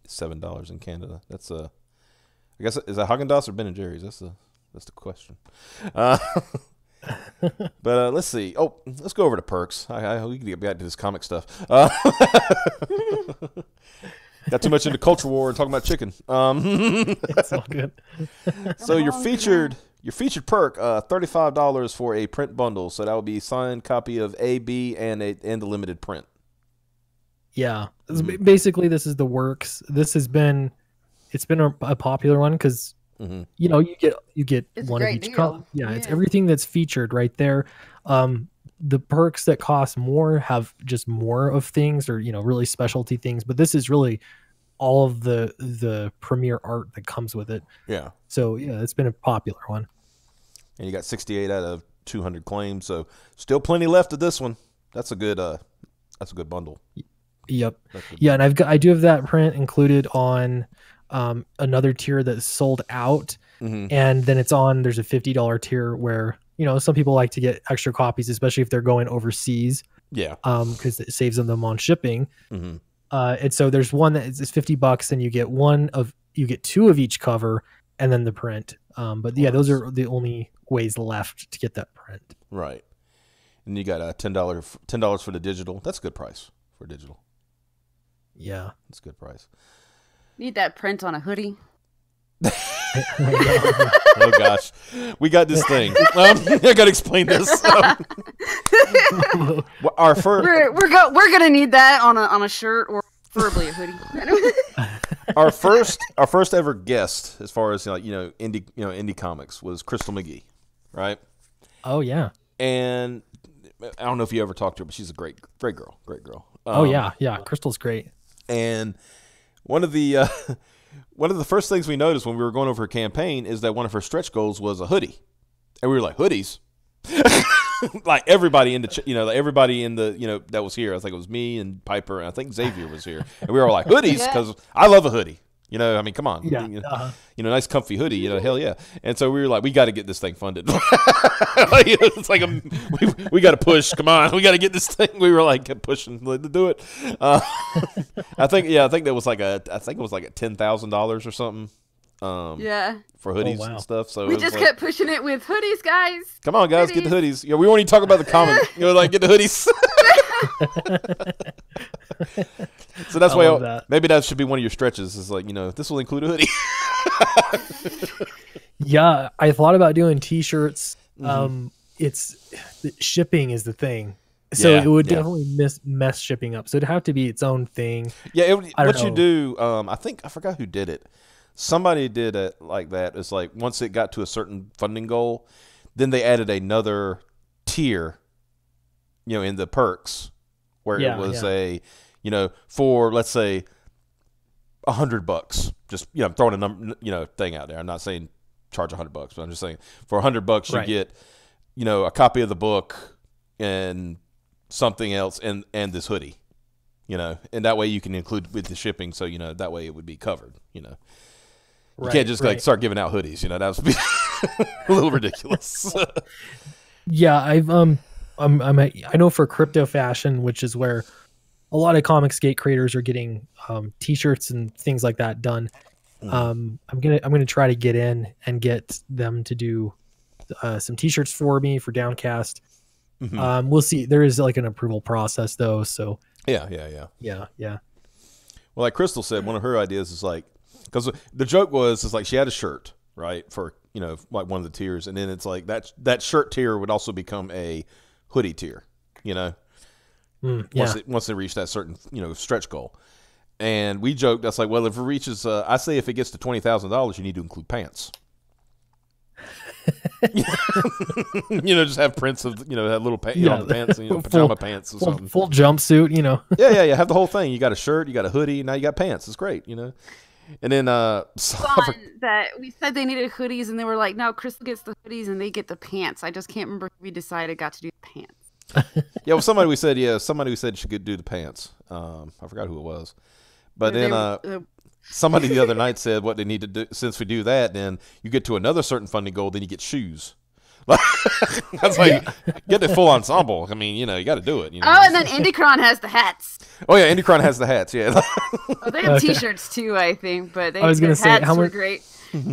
$7 in Canada. That's I guess is that Haagen-Dazs or Ben and Jerry's? That's the question. But let's see. Oh, let's go over to perks. We can get back to this comic stuff. Got too much into culture war and talking about chicken. It's all good. So your featured perk, $35 for a print bundle. So that would be a signed copy of A, B, and the limited print. Yeah, basically this is the works. It's been a popular one because you You get It's one a of great each deal. color. Yeah, it's everything that's featured right there. The perks that cost more have just more of things, or really specialty things. But this is really all of the premier art that comes with it. Yeah. So yeah, it's been a popular one. And you got 68 out of 200 claims, so still plenty left of this one. That's a good bundle. Yep. Yeah, and I do have that print included on another tier that's sold out, and then there's a $50 tier where some people like to get extra copies, especially if they're going overseas. Yeah. Because it saves them on shipping. And so there's one that is $50, and you get two of each cover, and then the print. But yeah, those are the only ways left to get that print. Right. And you got $10 for the digital. That's a good price for digital. Yeah, that's a good price. Need that print on a hoodie. Oh gosh, we got this thing. I gotta explain this. Our first, we're gonna need that on a shirt, or preferably a hoodie. our first ever guest, as far as indie comics, was Crystal McGee, right? Oh yeah. And I don't know if you ever talked to her, but she's a great girl. Oh yeah, Crystal's great. And one of the first things we noticed when we were going over her campaign is that one of her stretch goals was a hoodie, and we were like, hoodies. Like everybody in the everybody in the that was here. I think it was me and Piper, and I think Xavier was here, and we were all like hoodies because I love a hoodie. I mean, come on. Yeah. Nice comfy hoodie. Hell yeah. And so we were like, we got to get this thing funded. It's like we got to push. Come on, we got to get this thing. We were like kept pushing to do it. I think that was like it was like $10,000 or something. For hoodies and stuff. So we just kept pushing it with hoodies, guys. Come on, guys, get the hoodies. We won't even talk about the comic. Like get the hoodies. So that's why maybe that should be one of your stretches. Is like this will include a hoodie. Yeah, I thought about doing T-shirts. It's shipping is the thing. So it would definitely mess shipping up. So it'd have to be its own thing. Yeah, you do. I forgot who did it. Somebody did it like that. It's like once it got to a certain funding goal, then they added another tier, in the perks, where it was for let's say $100. Just throwing a number, thing out there. I'm not saying charge $100, but I'm just saying for $100 you get, a copy of the book and something else and this hoodie, and that way you can include with the shipping. So that way it would be covered. You can't just start giving out hoodies. That would be a little ridiculous. Yeah, I know for crypto fashion, which is where a lot of Comicsgate creators are getting T-shirts and things like that done. I'm gonna try to get in and get them to do some T-shirts for me for Downcast. We'll see. There is like an approval process though, so yeah. Well, like Crystal said, one of her ideas is like, because the joke was like she had a shirt, right, for like one of the tiers, and then it's like that shirt tier would also become a hoodie tier, once it reached that certain stretch goal. And we joked, that's like, well, if it reaches, I say if it gets to $20,000, you need to include pants. Just have prints of that little pants, pajama pants or something. Full jumpsuit, Yeah. Have the whole thing. You got a shirt, you got a hoodie, now you got pants. It's great, And then that we said they needed hoodies, and they were like, no, Crystal gets the hoodies and they get the pants. I just can't remember who we decided got to do the pants. Yeah, well, somebody who said she could do the pants. I forgot who it was. But then somebody the other night said what they need to do. Since we do that, then you get to another certain funding goal, then you get shoes. That's like get the full ensemble. I mean, you got to do it. Oh, and then Indicron has the hats. Oh yeah, Indicron has the hats. Yeah. They have T-shirts too, I think. But I was going to say, how much? Great.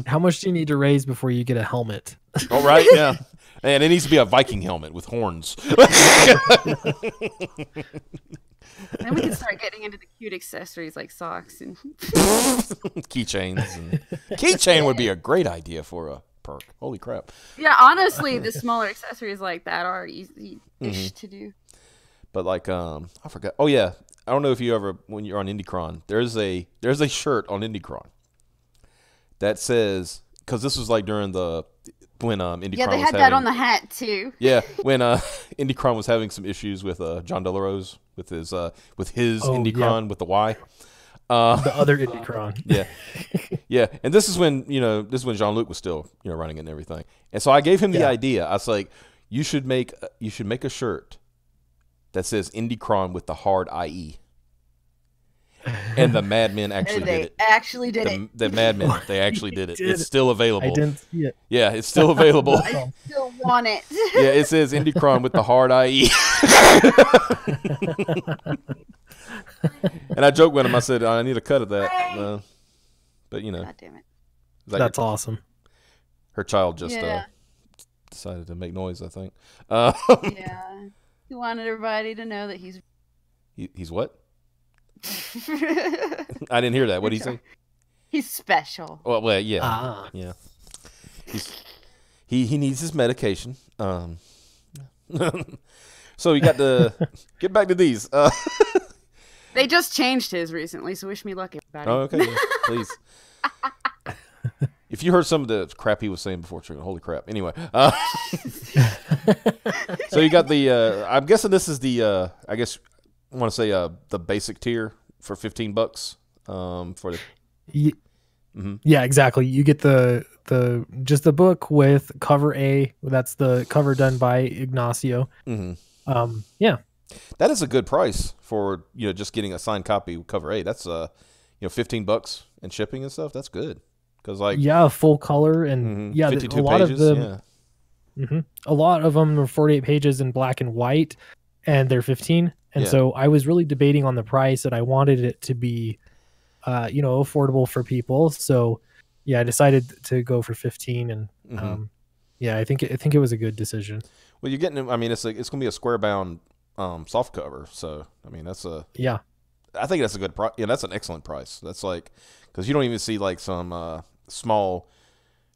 How much do you need to raise before you get a helmet? Oh right, yeah. And it needs to be a Viking helmet with horns. Then we can start getting into the cute accessories like socks and keychains. Keychain would be a great idea for a perk. Holy crap. Yeah, honestly, the smaller accessories like that are easy-ish to do. But like, I forgot. Oh yeah, I don't know if you ever, when you're on Indicron, there's a shirt on Indicron that says, because this was like during the when Indie Yeah, Crime they was had having, that on the hat too. Yeah, when Indie Crime was having some issues with John Delarose with his Indie Crime with the Y. The other Indie Crime. Yeah. Yeah, and this is when Jean-Luc was still running it and everything. And so I gave him the idea. I was like, you should make a shirt that says Indie Crime with the hard IE. And the Mad Men actually did it. Actually did it. The Mad Men, they actually did it. It's still available. I didn't see it. Yeah, it's still available. I still want it. Yeah, it says Indie Crime with the hard IE. And I joked with him. I said, I need a cut of that. But God damn it. That's awesome. Her child just decided to make noise, I think. Yeah. He wanted everybody to know that he's what? I didn't hear that. What did he say? He's special. Well, yeah. Yeah. He needs his medication. So you got to get back to these. They just changed his recently, so wish me luck, everybody. Oh, okay. Yeah, please. If you heard some of the crap he was saying before, holy crap. Anyway. So you got the, I'm guessing this is the, I guess I want to say the basic tier for $15 for the. Yeah, exactly. You get the just the book with cover A. That's the cover done by Ignacio. Yeah. That is a good price for just getting a signed copy with cover A. That's $15 and shipping and stuff. That's good because full color and 52 a lot pages, of them. A lot of them are 48 pages in black and white, and they're 15. And so I was really debating on the price, and I wanted it to be, affordable for people. So I decided to go for 15, and I think it was a good decision. Well, you're getting. I mean, it's going to be a square bound soft cover. So I mean, that's a I think that's a good price. Yeah, that's an excellent price. That's like because you don't even see like some small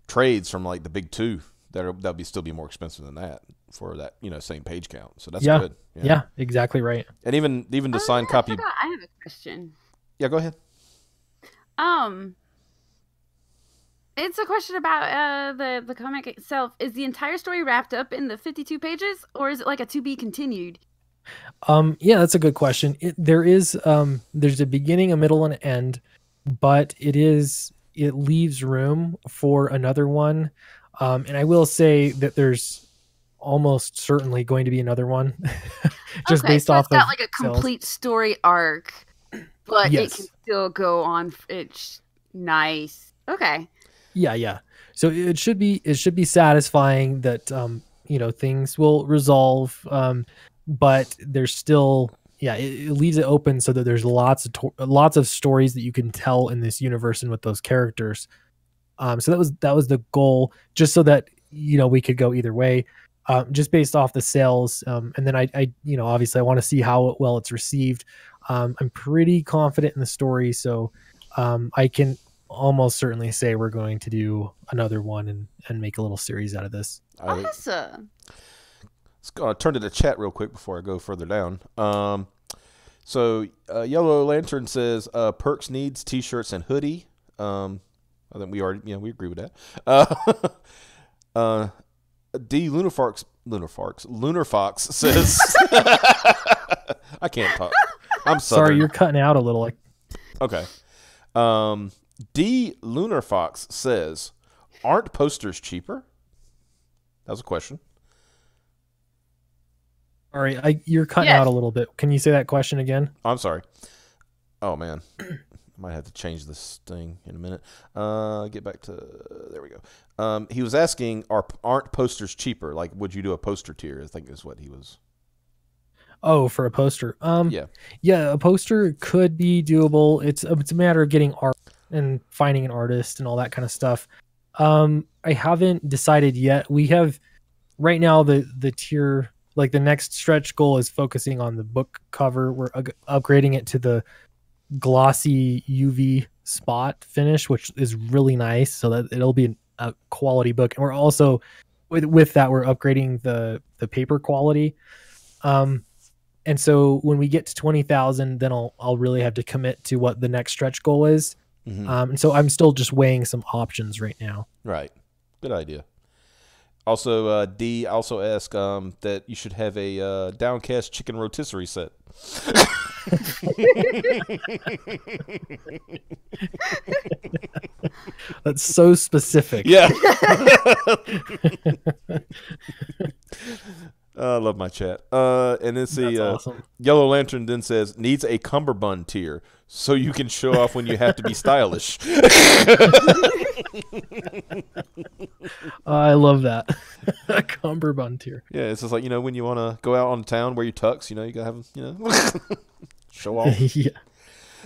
trades from like the big two that'll still be more expensive than that for that same page count. So that's good. Yeah, exactly right. And even the signed copy. I have a question. Yeah, go ahead. It's a question about the comic itself. Is the entire story wrapped up in the 52 pages, or is it like a to be continued? Yeah, that's a good question. There's a beginning, a middle, and an end, but it leaves room for another one. And I will say that there's almost certainly going to be another one, just based off of. It's got like a complete story arc, but it can still go on. It's nice. Okay. Yeah. So it should be satisfying that things will resolve, but there's still it leaves it open so that there's lots of stories that you can tell in this universe and with those characters. So that was the goal, just so that we could go either way, just based off the sales. And then I obviously I want to see how well it's received. I'm pretty confident in the story, so I can almost certainly say we're going to do another one and make a little series out of this. Awesome. Let's turn to the chat real quick before I go further down. So Yellow Lantern says Perks needs t-shirts and hoodie. I think we agree with that. D Lunar Fox says I can't talk. I'm Southern. Sorry, you're cutting out a little. Okay. D Lunar Fox says, aren't posters cheaper? That was a question. All right, you're cutting out a little bit. Can you say that question again? I'm sorry. Oh man, I might have to change this thing in a minute. Get back to there we go. He was asking, aren't posters cheaper? Like, would you do a poster tier? I think is what he was. Oh, for a poster. Yeah, a poster could be doable. It's a matter of getting art and finding an artist and all that kind of stuff. I haven't decided yet. We have right now the tier. Like the next stretch goal is focusing on the book cover. We're upgrading it to the glossy UV spot finish, which is really nice, so that it'll be a quality book. And we're also with that we're upgrading the paper quality. And so when we get to 20,000, then I'll really have to commit to what the next stretch goal is. And so I'm still just weighing some options right now. Right, good idea. Also, D also asked that you should have a Downcast chicken rotisserie set. That's so specific. Yeah. I love my chat. And then see, awesome. Yellow Lantern then says, needs a cummerbund tier so you can show off when you have to be stylish. I love that. A cummerbund tier. Yeah, it's just like, when you want to go out on town, wear your tux, you got to have, show off. Yeah.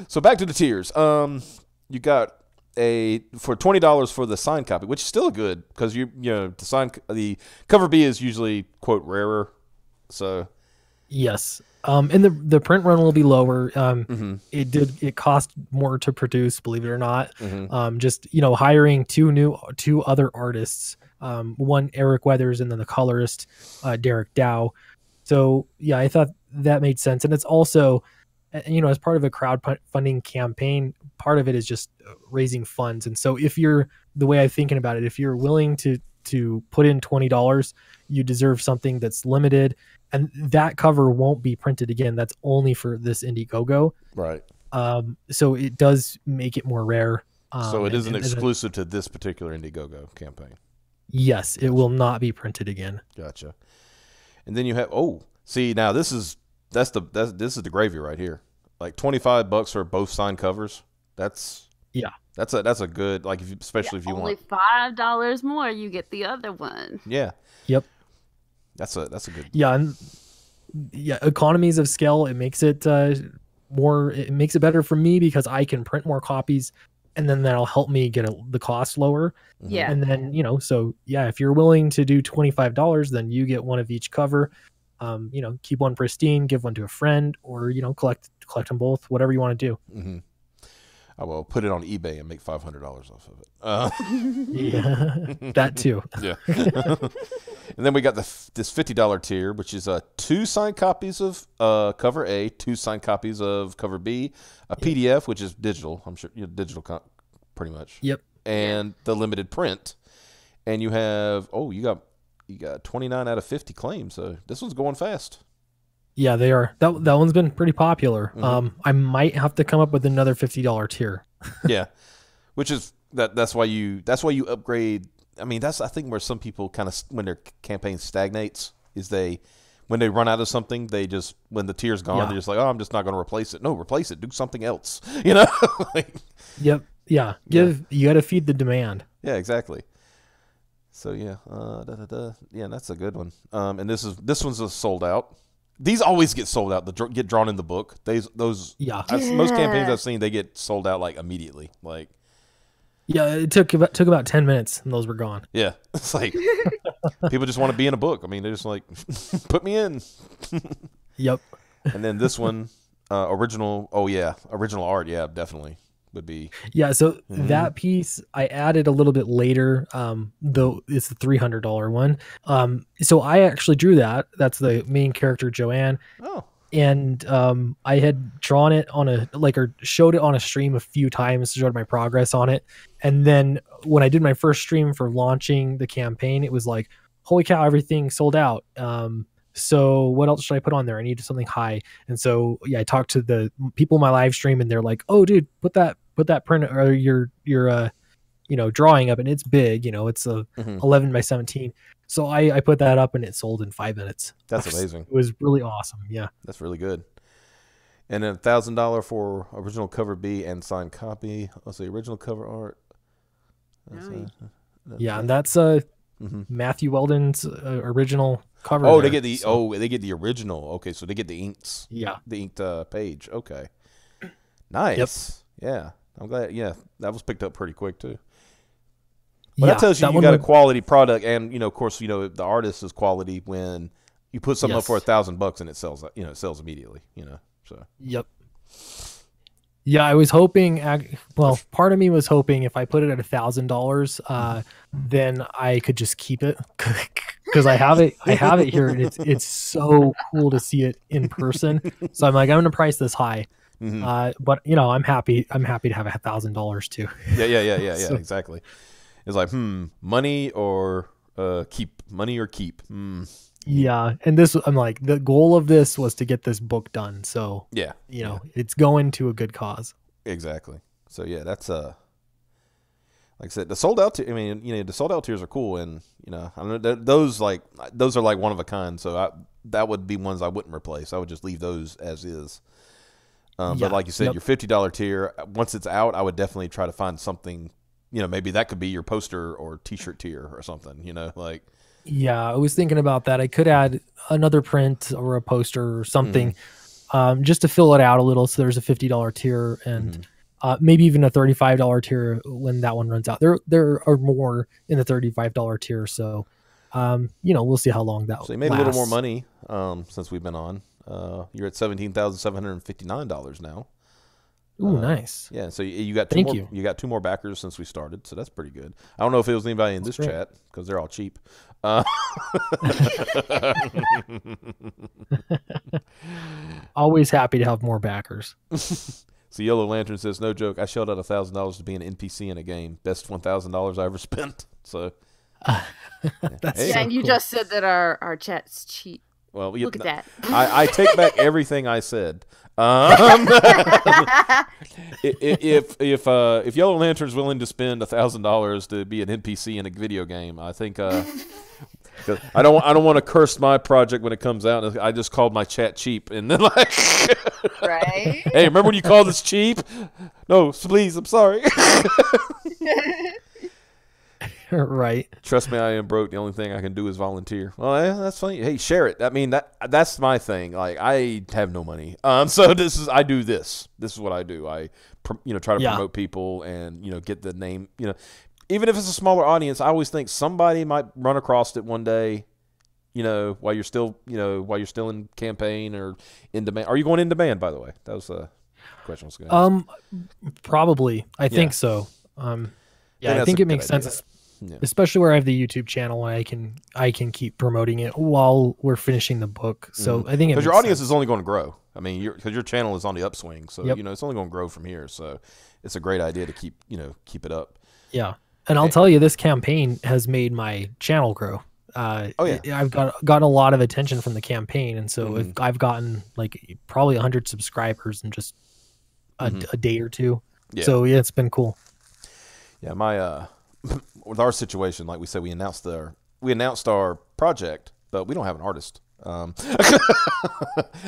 So back to the tiers. You got for $20 for the signed copy, which is still good because the cover B is usually quote rarer. So yes, and the print run will be lower. It cost more to produce, believe it or not. Just hiring two other artists, one Eric Weathers and then the colorist Derek Dow. So yeah, I thought that made sense, and it's also, as part of a crowdfunding campaign, part of it is just raising funds. And so the way I'm thinking about it, if you're willing to put in $20, you deserve something that's limited, and that cover won't be printed again. That's only for this Indiegogo. Right. So it does make it more rare. So it isn't exclusive to this particular Indiegogo campaign. Yes, it will not be printed again. Gotcha. And then you have, now this is the gravy right here. Like $25 for both signed covers. That's a good, like, especially if you want only $5 more, you get the other one. Yeah. Yep. That's a good. Yeah, and economies of scale. It makes it more. It makes it better for me because I can print more copies, and then that'll help me get the cost lower. Yeah. And then if you're willing to do $25, then you get one of each cover. Keep one pristine, give one to a friend, or collect them both, whatever you want to do. Mm-hmm. I will put it on eBay and make $500 off of it. Yeah, that too. Yeah. And then we got this $50 tier, which is 2 signed copies of cover A, 2 signed copies of cover B, a PDF, which is digital. I'm sure digital, pretty much. Yep. And the limited print. And you have you got 29 out of 50 claims. So this one's going fast. Yeah, they are. That one's been pretty popular. I might have to come up with another $50 tier. Yeah, which is that's why you upgrade. I mean, I think where some people kind of, when their campaign stagnates, is when they run out of something, they just, when the tier's gone, they're just like, I'm just not going to replace it. No, replace it. Do something else. Yep. Yeah. You got to feed the demand. Yeah, exactly. So yeah, yeah, that's a good one. And this one's a sold out. These always get sold out. Get drawn in the book. Most campaigns I've seen, they get sold out like immediately. Like, yeah, it took about 10 minutes and those were gone. Yeah, it's like people just want to be in a book. I mean, they're just like, put me in. Yep. And then this one, original art. Yeah, definitely would be. Yeah, so that piece I added a little bit later, though it's the $300 one. So I actually drew that. That's the main character, Joanne. Oh. And I had drawn it or showed it on a stream a few times, showed my progress on it. And then when I did my first stream for launching the campaign, it was like, holy cow, everything sold out. So what else should I put on there? I needed something high. And so, I talked to the people in my live stream and they're like, oh dude, put that print or your drawing up, and it's big, it's a 11 by 17. So I put that up and it sold in 5 minutes. That's amazing. It was really awesome. Yeah. That's really good. And then $1,000 for original cover B and signed copy. Let's see, original cover art. And that's Matthew Weldon's original cover. Oh, they get the original. Okay, so they get the inks. Yeah, the inked page. Okay, nice. Yep. Yeah, I'm glad. Yeah, that was picked up pretty quick too. But that tells you got a quality product, and of course, the artist is quality when you put something up for $1,000 and it sells. It sells immediately. So. Yep. Yeah, I was hoping. Well, part of me was hoping if I put it at $1,000, then I could just keep it because I have it. I have it here, and it's so cool to see it in person. So I'm like, I'm going to price this high. But I'm happy. I'm happy to have $1,000 too. Yeah. So, exactly. It's like, money or keep Money or keep. Yeah, and this, I'm like, the goal of this was to get this book done. So yeah, you know, it's going to a good cause. Exactly. So yeah, that's like I said, the sold out. I mean, you know, the sold out tiers are cool, and you know, I don't know, those are like one of a kind. So that would be ones I wouldn't replace. I would just leave those as is. But like you said, your $50 tier, once it's out, I would definitely try to find something. You know, maybe that could be your poster or T-shirt tier or something. You know, like. Yeah, I was thinking about that. I could add another print or a poster or something, just to fill it out a little. So there's a $50 tier and maybe even a $35 tier when that one runs out. There are more in the $35 tier. So, you know, we'll see how long that. So you made a little more money since we've been on. You're at $17,759 now. Ooh, nice. Yeah, so you got two more. You got 2 more backers since we started, so that's pretty good. I don't know if it was anybody in this chat because they're all cheap. Always happy to have more backers. So Yellow Lantern says, "No joke. I shelled out $1,000 to be an NPC in a game. Best $1,000 I ever spent." So, and you just said that our chat's cheap. Well, look at that. I take back everything I said. If Yellow Lantern's willing to spend $1,000 to be an NPC in a video game, I think I don't want to curse my project when it comes out. I just called my chat cheap, and then like, right? Hey, remember when you called us cheap? No, please, I'm sorry. Right. Trust me, I am broke. The only thing I can do is volunteer. Well, yeah, that's funny. Hey, share it. I mean, that's my thing. Like, I have no money. So I do this. This is what I do. I, try to promote people and, get the name, even if it's a smaller audience, I always think somebody might run across it one day, while you're still in campaign or in demand. Are you going in demand, by the way? That was the question I was going to ask. Probably. I think so. I think it makes sense. Yeah. Especially where I have the YouTube channel, I can keep promoting it while we're finishing the book. So I think because your audience is only going to grow. I mean, because your channel is on the upswing, so it's only going to grow from here. So it's a great idea to keep it up. Yeah, and I'll tell you, this campaign has made my channel grow. I've gotten a lot of attention from the campaign, and so I've gotten like probably 100 subscribers in just a day or two. Yeah. So it's been cool. Yeah, my with our situation, like we said, we announced our project, but we don't have an artist.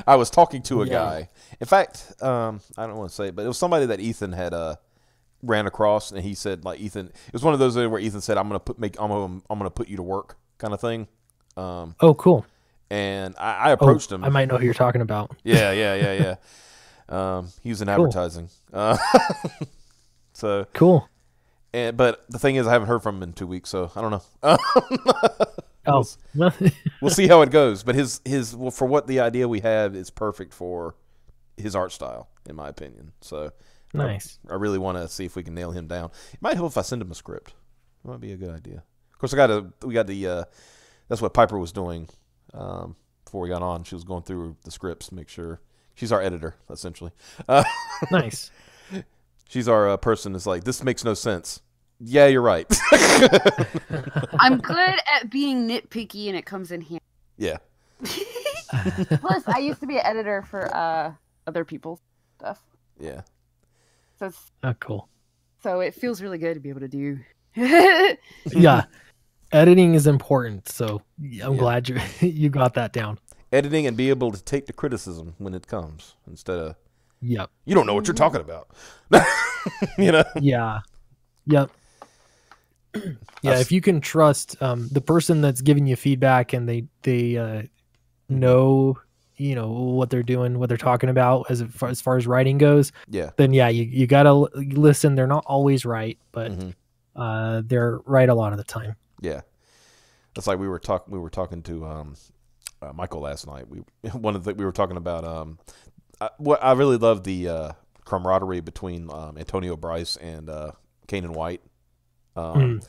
I was talking to a guy. In fact, I don't want to say it, but it was somebody that Ethan had ran across, and he said, like, Ethan, it was one of those where Ethan said, I'm gonna put you to work, kind of thing. Oh, cool. And I approached him. I might know who you're talking about. Yeah. He was in advertising. So cool. But the thing is, I haven't heard from him in 2 weeks, so I don't know. We'll see how it goes. But his for what the idea we have is perfect for his art style, in my opinion. So nice. I really want to see if we can nail him down. It might help if I send him a script. It might be a good idea. Of course, that's what Piper was doing before we got on. She was going through the scripts to make sure. She's our editor, essentially. Nice. She's our person that's like, this makes no sense. Yeah, you're right. I'm good at being nitpicky, and it comes in handy. Yeah. Plus, I used to be an editor for other people's stuff. Yeah. So it's cool. So it feels really good to be able to do. Yeah. Editing is important, so I'm glad you got that down. Editing and be able to take the criticism when it comes instead of you don't know what you're talking about. Yeah. Yep. Yeah, if you can trust the person that's giving you feedback and they know what they're doing, what they're talking about as far as writing goes, then you gotta listen. They're not always right, but they're right a lot of the time. Yeah, that's like we were talking to Michael last night. We were talking about what I really love the camaraderie between Antonio Bryce and Kanan White.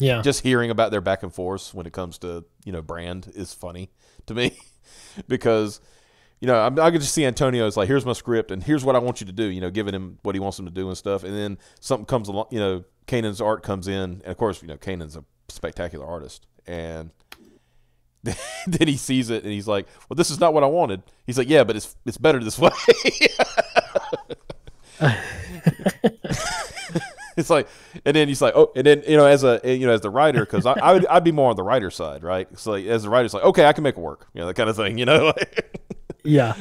Just hearing about their back and forth when it comes to brand is funny to me because I could just see Antonio's like, here's my script and here's what I want you to do, giving him what he wants him to do and stuff, and then something comes along, Kanan's art comes in, and of course Kanan's a spectacular artist, and Then he sees it and he's like, "Well, this is not what I wanted." He's like, "Yeah, but it's better this way." It's like, and then he's like, "Oh," and then as the writer, because I'd be more on the writer side, right? So like, as the writer's like, "Okay, I can make it work," that kind of thing, Yeah.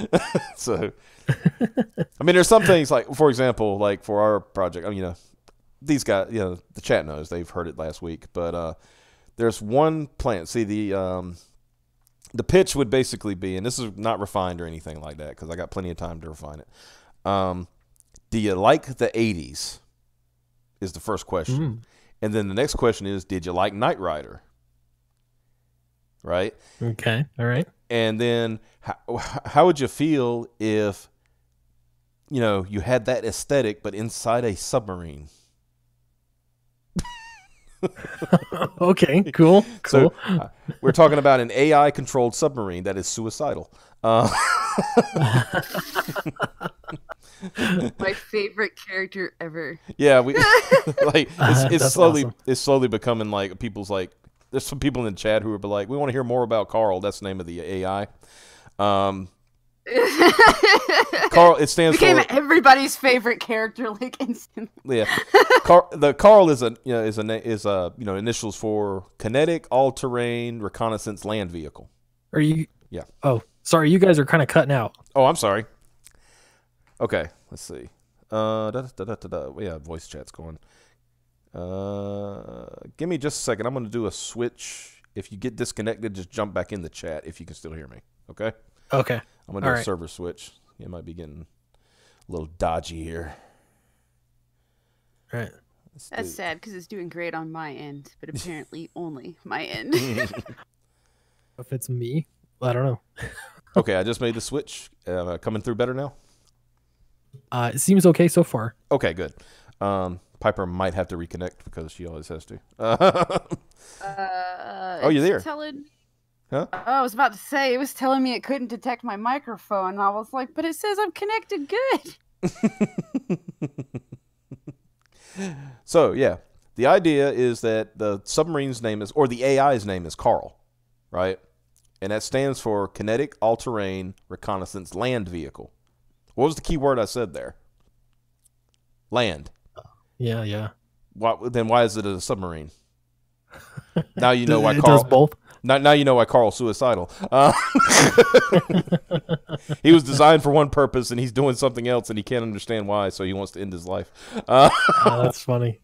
So, I mean, there's some things like, for example, like for our project, these guys, the chat knows, they've heard it last week, but there's one plant. See, the pitch would basically be, and this is not refined or anything like that because I got plenty of time to refine it. Do you like the 80s? Is the first question. And then the next question is, did you like Knight Rider? Right? Okay. All right. And then how would you feel if, you had that aesthetic, but inside a submarine? Okay, cool. So we're talking about an AI controlled submarine that is suicidal. My favorite character ever. Yeah, we like it's slowly awesome. It's slowly becoming like people's like. There's some people in the chat who are like, we want to hear more about Carl. That's the name of the AI. Carl. It stands Became for everybody's favorite character like instantly. Yeah, Carl is initials for kinetic all-terrain reconnaissance land vehicle. Are you? Yeah. Oh, sorry. You guys are kind of cutting out. Oh, I'm sorry. Okay, let's see. Yeah, voice chat's going. Give me just a second. I'm going to do a switch. If you get disconnected, just jump back in the chat if you can still hear me. Okay? Okay. I'm going to do a server switch. It might be getting a little dodgy here. All right. That's sad because it's doing great on my end, but apparently only my end. If it's me, I don't know. Okay, I just made the switch. Coming through better now? It seems okay so far. Okay, good. Piper might have to reconnect because she always has to. Oh, you're there. Huh? Oh, I was about to say, it was telling me it couldn't detect my microphone. I was like, but it says I'm connected good. So, yeah. The idea is that the submarine's name is, or the AI's name is Carl, right? And that stands for Kinetic All-Terrain Reconnaissance Land Vehicle. What was the key word I said there? Land. Yeah. Then why is it a submarine? Now you know why it Carl does both. Now you know why Carl's suicidal. He was designed for one purpose, and he's doing something else, and he can't understand why, so he wants to end his life. That's funny.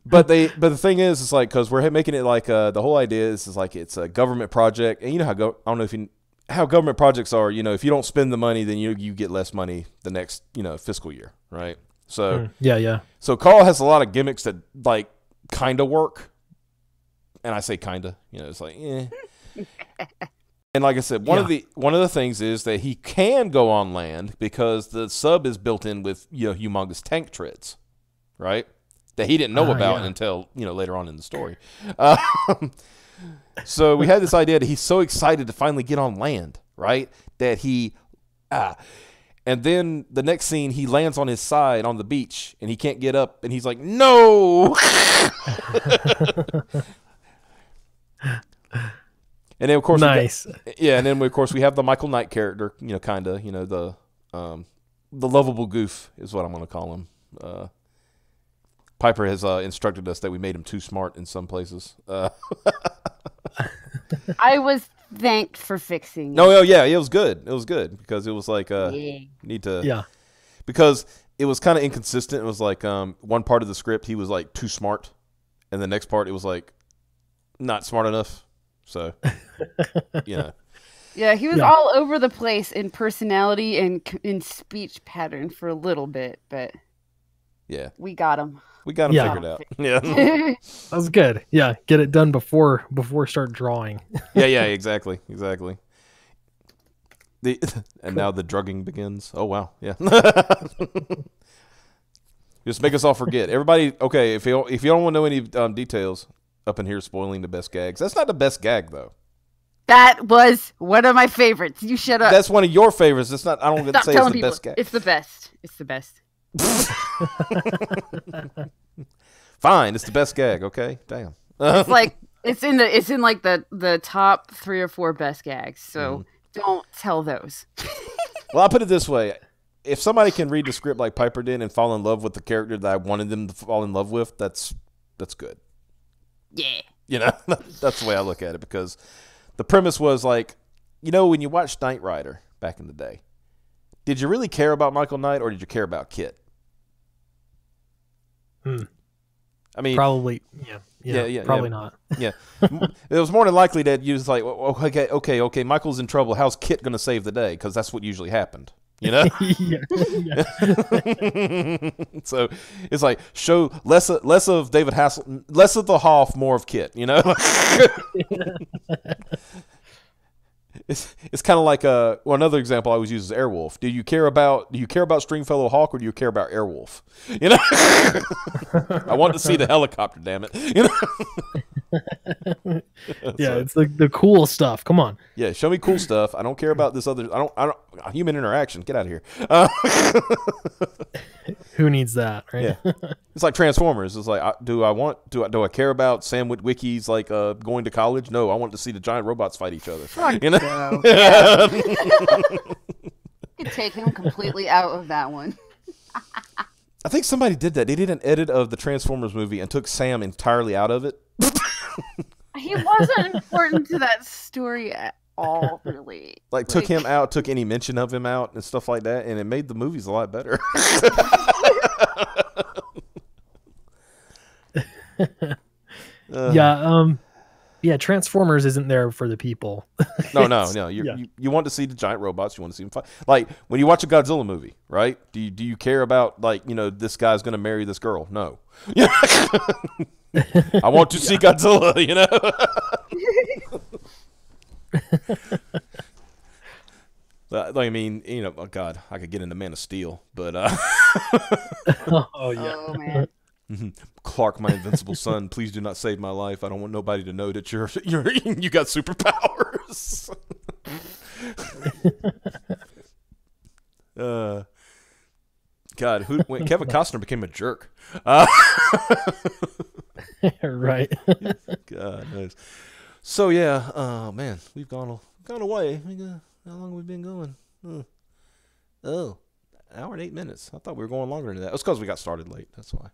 But the thing is, it's like, because we're making it like the whole idea is like it's a government project, and you know how I don't know if you how government projects are. If you don't spend the money, then you get less money the next fiscal year, right? So yeah. So Carl has a lot of gimmicks that like kind of work. And I say kinda, it's like, eh. And like I said, one of the things is that he can go on land because the sub is built in with humongous tank treads, right? That he didn't know about until later on in the story. So we had this idea that he's so excited to finally get on land, right? That and then the next scene he lands on his side on the beach and he can't get up and he's like, no. And then of course, nice. And then of course we have the Michael Knight character, the lovable goof is what I'm going to call him. Piper has instructed us that we made him too smart in some places. I was thanked for fixing it. No, yeah, it was good. It was good because it was like need to because it was kind of inconsistent. It was like one part of the script he was like too smart, and the next part it was like not smart enough. So, Yeah, he was all over the place in personality and in speech pattern for a little bit, but we got him. We got him figured out. Yeah, that was good. Yeah, get it done before start drawing. yeah, exactly. And now the drugging begins. Oh wow, yeah. Just make us all forget. Everybody, okay. If you don't want to know any details. Up in here spoiling the best gags. That's not the best gag though. That was one of my favorites. You shut up. That's one of your favorites. It's not. I don't say it's the best gag. It's the best. It's the best. Fine, it's the best gag. Okay, damn. It's like It's in like the top 3 or 4 best gags. So don't tell those. Well, I'll put it this way. If somebody can read the script like Piper did and fall in love with the character that I wanted them to fall in love with, that's good. Yeah. You know, that's the way I look at it, because the premise was like, you know, when you watched Knight Rider back in the day, did you really care about Michael Knight or did you care about Kit? I mean, probably, probably not. Yeah, it was more than likely that you was like, okay, Michael's in trouble. How's Kit going to save the day? Because that's what usually happened. You know. Yeah. So it's like show less of David Hasselhoff, less of the Hoff, more of Kit. You know. It's kind of like another example I always use is Airwolf. Do you care about Stringfellow Hawk or do you care about Airwolf? You know, I want to see the helicopter. Damn it! You know? Yeah, it's like the cool stuff. Come on. Yeah, show me cool stuff. I don't care about this other. I don't. Human interaction. Get out of here. Who needs that? Right? Yeah, it's like Transformers. It's like, do I care about Sam Witwicky's like going to college? No, I want to see the giant robots fight each other. You know? No. Yeah. You could take him completely out of that one. I think somebody did that. They did an edit of the Transformers movie and took Sam entirely out of it. He wasn't important to that story at all, really. Like took him out, took any mention of him out and stuff like that, and it made the movies a lot better. Yeah, Transformers isn't there for the people. No. You want to see the giant robots. You want to see them fight. Like when you watch a Godzilla movie, right? Do you care about like, you know, this guy's going to marry this girl? No. I want to see Godzilla. You know. I mean, you know, oh God, I could get into Man of Steel, but oh yeah, oh man. Clark, my invincible son, please do not save my life. I don't want nobody to know that you got superpowers. God, when Kevin Costner became a jerk. Right. God knows. So yeah, oh man, we've gone away. How long have we been going? Oh, an hour and 8 minutes. I thought we were going longer than that. It's because we got started late. That's why.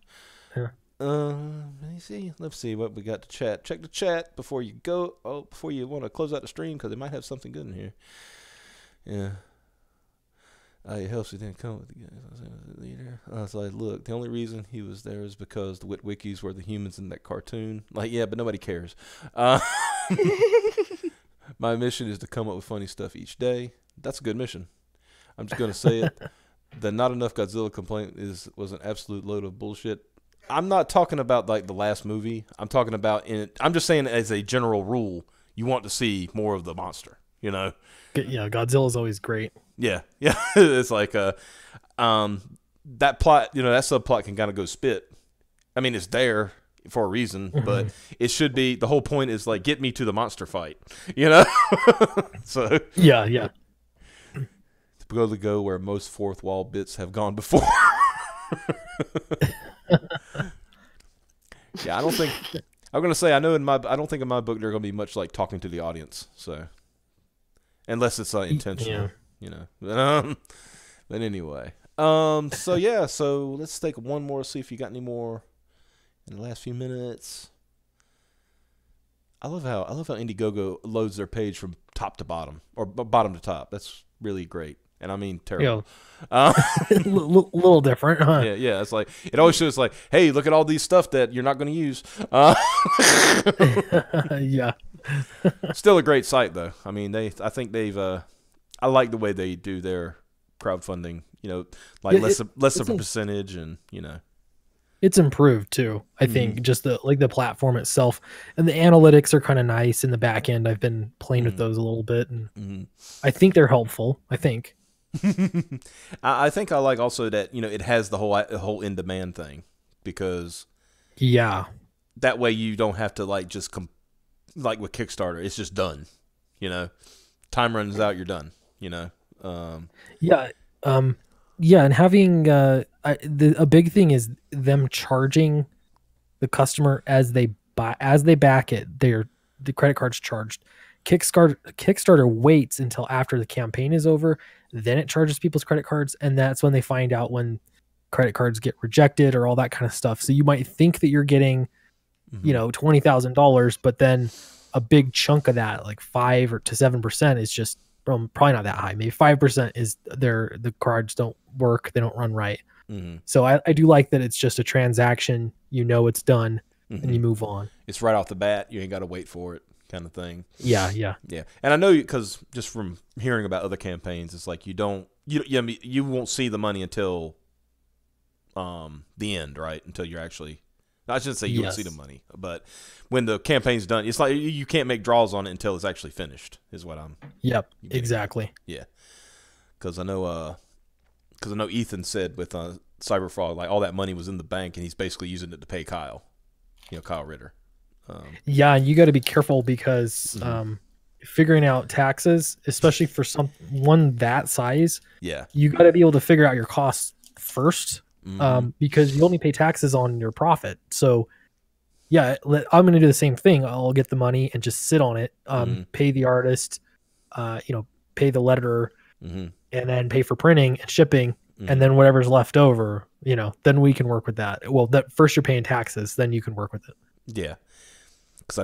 Yeah. Let me see. Let's see what we got to chat. Check the chat before you go. Oh, before you want to close out the stream, because it might have something good in here. Yeah. It helps he didn't come with the leader. I was like, look, the only reason he was there is because the Witwickies were the humans in that cartoon. Like, yeah, but nobody cares. My mission is to come up with funny stuff each day. That's a good mission. I'm just going to say it. The not enough Godzilla complaint was an absolute load of bullshit. I'm not talking about like the last movie. I'm talking about I'm just saying as a general rule, you want to see more of the monster, you know? Yeah, Godzilla's always great. Yeah. It's like that plot, you know, that subplot can kind of go spit. I mean, it's there for a reason, but it should be, the whole point is like, get me to the monster fight, you know? So yeah. To go where most fourth wall bits have gone before. Yeah, I'm gonna say I don't think in my book they're gonna be much like talking to the audience. So unless it's intentional, you know. But anyway, so let's take one more. See if you got any more in the last few minutes. I love how Indiegogo loads their page from top to bottom or bottom to top. That's really great. And I mean terrible. Little different, huh? Yeah. It's like it always shows like, hey, look at all these stuff that you're not going to use. Yeah. Still a great site though. I mean, I like the way they do their crowdfunding. You know, like less of a percentage, and you know. It's improved too. I think just the platform itself and the analytics are kind of nice in the back end. I've been playing with those a little bit, and I think they're helpful. I think. I think I like also that, you know, it has the whole in demand thing, because that way you don't have to like just like with Kickstarter, it's just done. You know, time runs out, you're done. You know. And having a big thing is them charging the customer as they as they back it, the credit card's charged. Kickstarter waits until after the campaign is over, then it charges people's credit cards, and that's when they find out when credit cards get rejected or all that kind of stuff. So you might think that you're getting, $20,000, but then a big chunk of that, like 5 to 7%, is just probably not that high. Maybe 5% is the cards don't work, they don't run right. So I do like that it's just a transaction. It's done, and you move on. It's right off the bat. You ain't got to wait for it, kind of thing. Yeah. And I know because just from hearing about other campaigns, it's like you won't see the money until the end, right? Until you're actually. I shouldn't say you won't see the money, but when the campaign's done, it's like you can't make draws on it until it's actually finished. Is what I'm. Yep. Exactly. Yeah. Because I know Ethan said with Cyberfrog, like all that money was in the bank, and he's basically using it to pay Kyle. Kyle Ritter. Yeah, you got to be careful because figuring out taxes, especially for someone that size, you got to be able to figure out your costs first. Because you only pay taxes on your profit. So I'm going to do the same thing. I'll get the money and just sit on it, pay the artist, pay the letterer, and then pay for printing and shipping. And then whatever's left over, then we can work with that. Well, first you're paying taxes, then you can work with it. Yeah. Because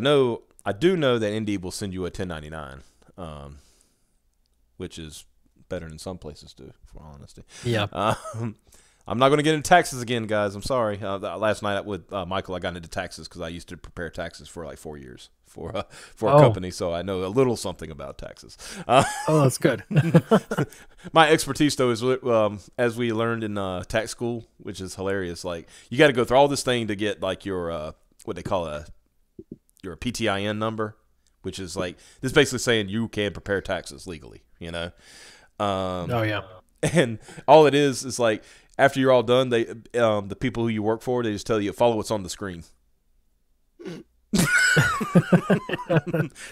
I do know that Indy will send you a 1099, which is better than some places do, for honesty. Yeah. I'm not going to get into taxes again, guys. I'm sorry. Last night with Michael, I got into taxes because I used to prepare taxes for like 4 years for a company, so I know a little something about taxes. That's good. My expertise, though, is as we learned in tax school, which is hilarious. Like you got to go through all this thing to get like your what they call your PTIN number, which is like this basically saying you can prepare taxes legally. And all it is like. After you're all done, they the people who you work for, they just tell you follow what's on the screen.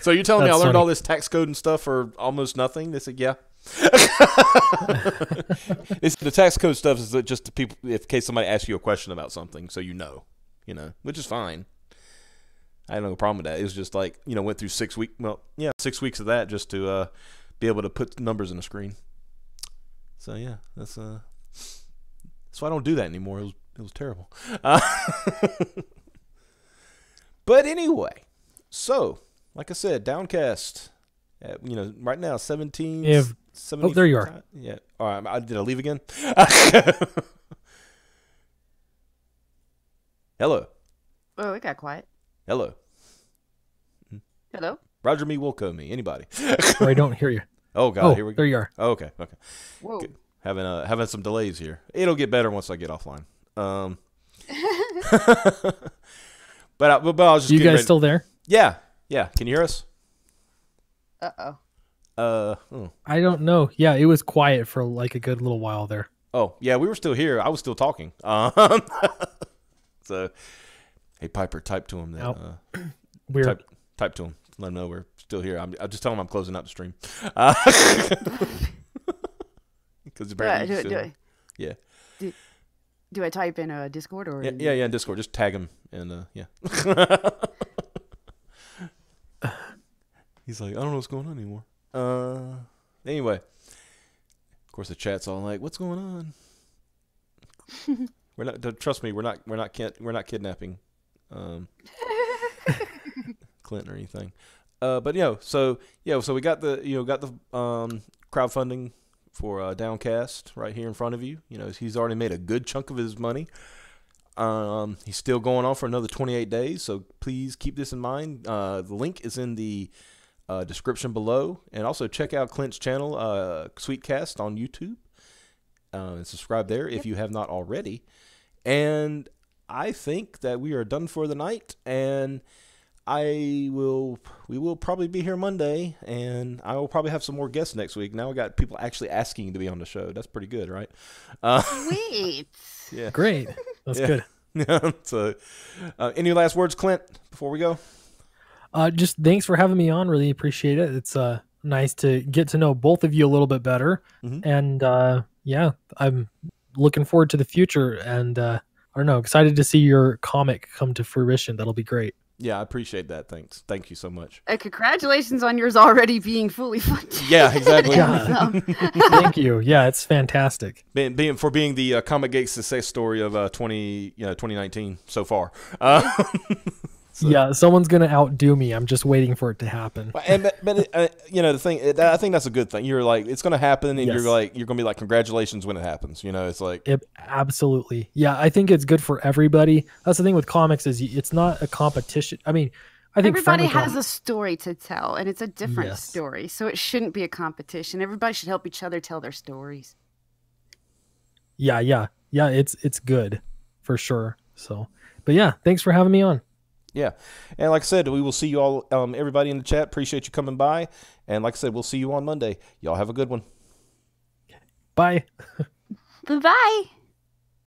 So you're telling me I learned all this tax code and stuff for almost nothing? They said, yeah. The tax code stuff is just to people, in case somebody asks you a question about something, so which is fine. I had no problem with that. It was just like went through 6 weeks. Well, 6 weeks of that just to be able to put numbers in a screen. So yeah, that's So I don't do that anymore. It was terrible. But anyway, so like I said, Downcast. Right now 17. Yeah. Oh, there you are. Yeah. All right. Did I leave again? Hello. Oh, it got quiet. Hello. Hello. Roger me, Wilco me. Anybody? I don't hear you. Oh God. Here we go. There you are. Oh, okay. Whoa. Good. Having some delays here. It'll get better once I get offline. But I was just. You guys still there? Yeah. Can you hear us? I don't know. Yeah, it was quiet for like a good little while there. Oh yeah, we were still here. I was still talking. So, hey Piper, type to him that. Weird. Type to him. Let him know we're still here. I'll just tell him I'm closing out the stream. Because yeah. Do I type in Discord or? Yeah, in Discord. Just tag him and yeah. He's like, I don't know what's going on anymore. Anyway, of course the chat's all like, "What's going on?" We're not. Trust me, we're not kidnapping Clinton or anything. But so we got the crowdfunding for Downcast right here in front of you. He's already made a good chunk of his money. He's still going on for another 28 days, so please keep this in mind. The link is in the description below, and also check out Clint's channel, Sweetcast on YouTube, and subscribe there if you have not already. And I think that we are done for the night, and we will probably be here Monday, and I will probably have some more guests next week. Now we got people actually asking to be on the show. That's pretty good, right? Sweet. Yeah. Great. That's good. So, any last words, Clint, before we go? Just thanks for having me on. Really appreciate it. It's nice to get to know both of you a little bit better. And I'm looking forward to the future, and I don't know, excited to see your comic come to fruition. That'll be great. Yeah, I appreciate that. Thank you so much. Congratulations on yours already being fully funded. Yeah, exactly. Thank you. Yeah, it's fantastic. Being the Comic Gate success story of 2019 so far. So. Yeah, someone's gonna outdo me. I'm just waiting for it to happen. But the thing, I think that's a good thing. You're like, it's gonna happen, and you're gonna be like, congratulations when it happens. It's like absolutely. Yeah, I think it's good for everybody. That's the thing with comics is it's not a competition. I mean, I think everybody has a story to tell, and it's a different story, so it shouldn't be a competition. Everybody should help each other tell their stories. Yeah. It's good for sure. So, but yeah, thanks for having me on. Yeah. And like I said, we will see you all, everybody in the chat. Appreciate you coming by. And like I said, we'll see you on Monday. Y'all have a good one. Bye. Bye-bye.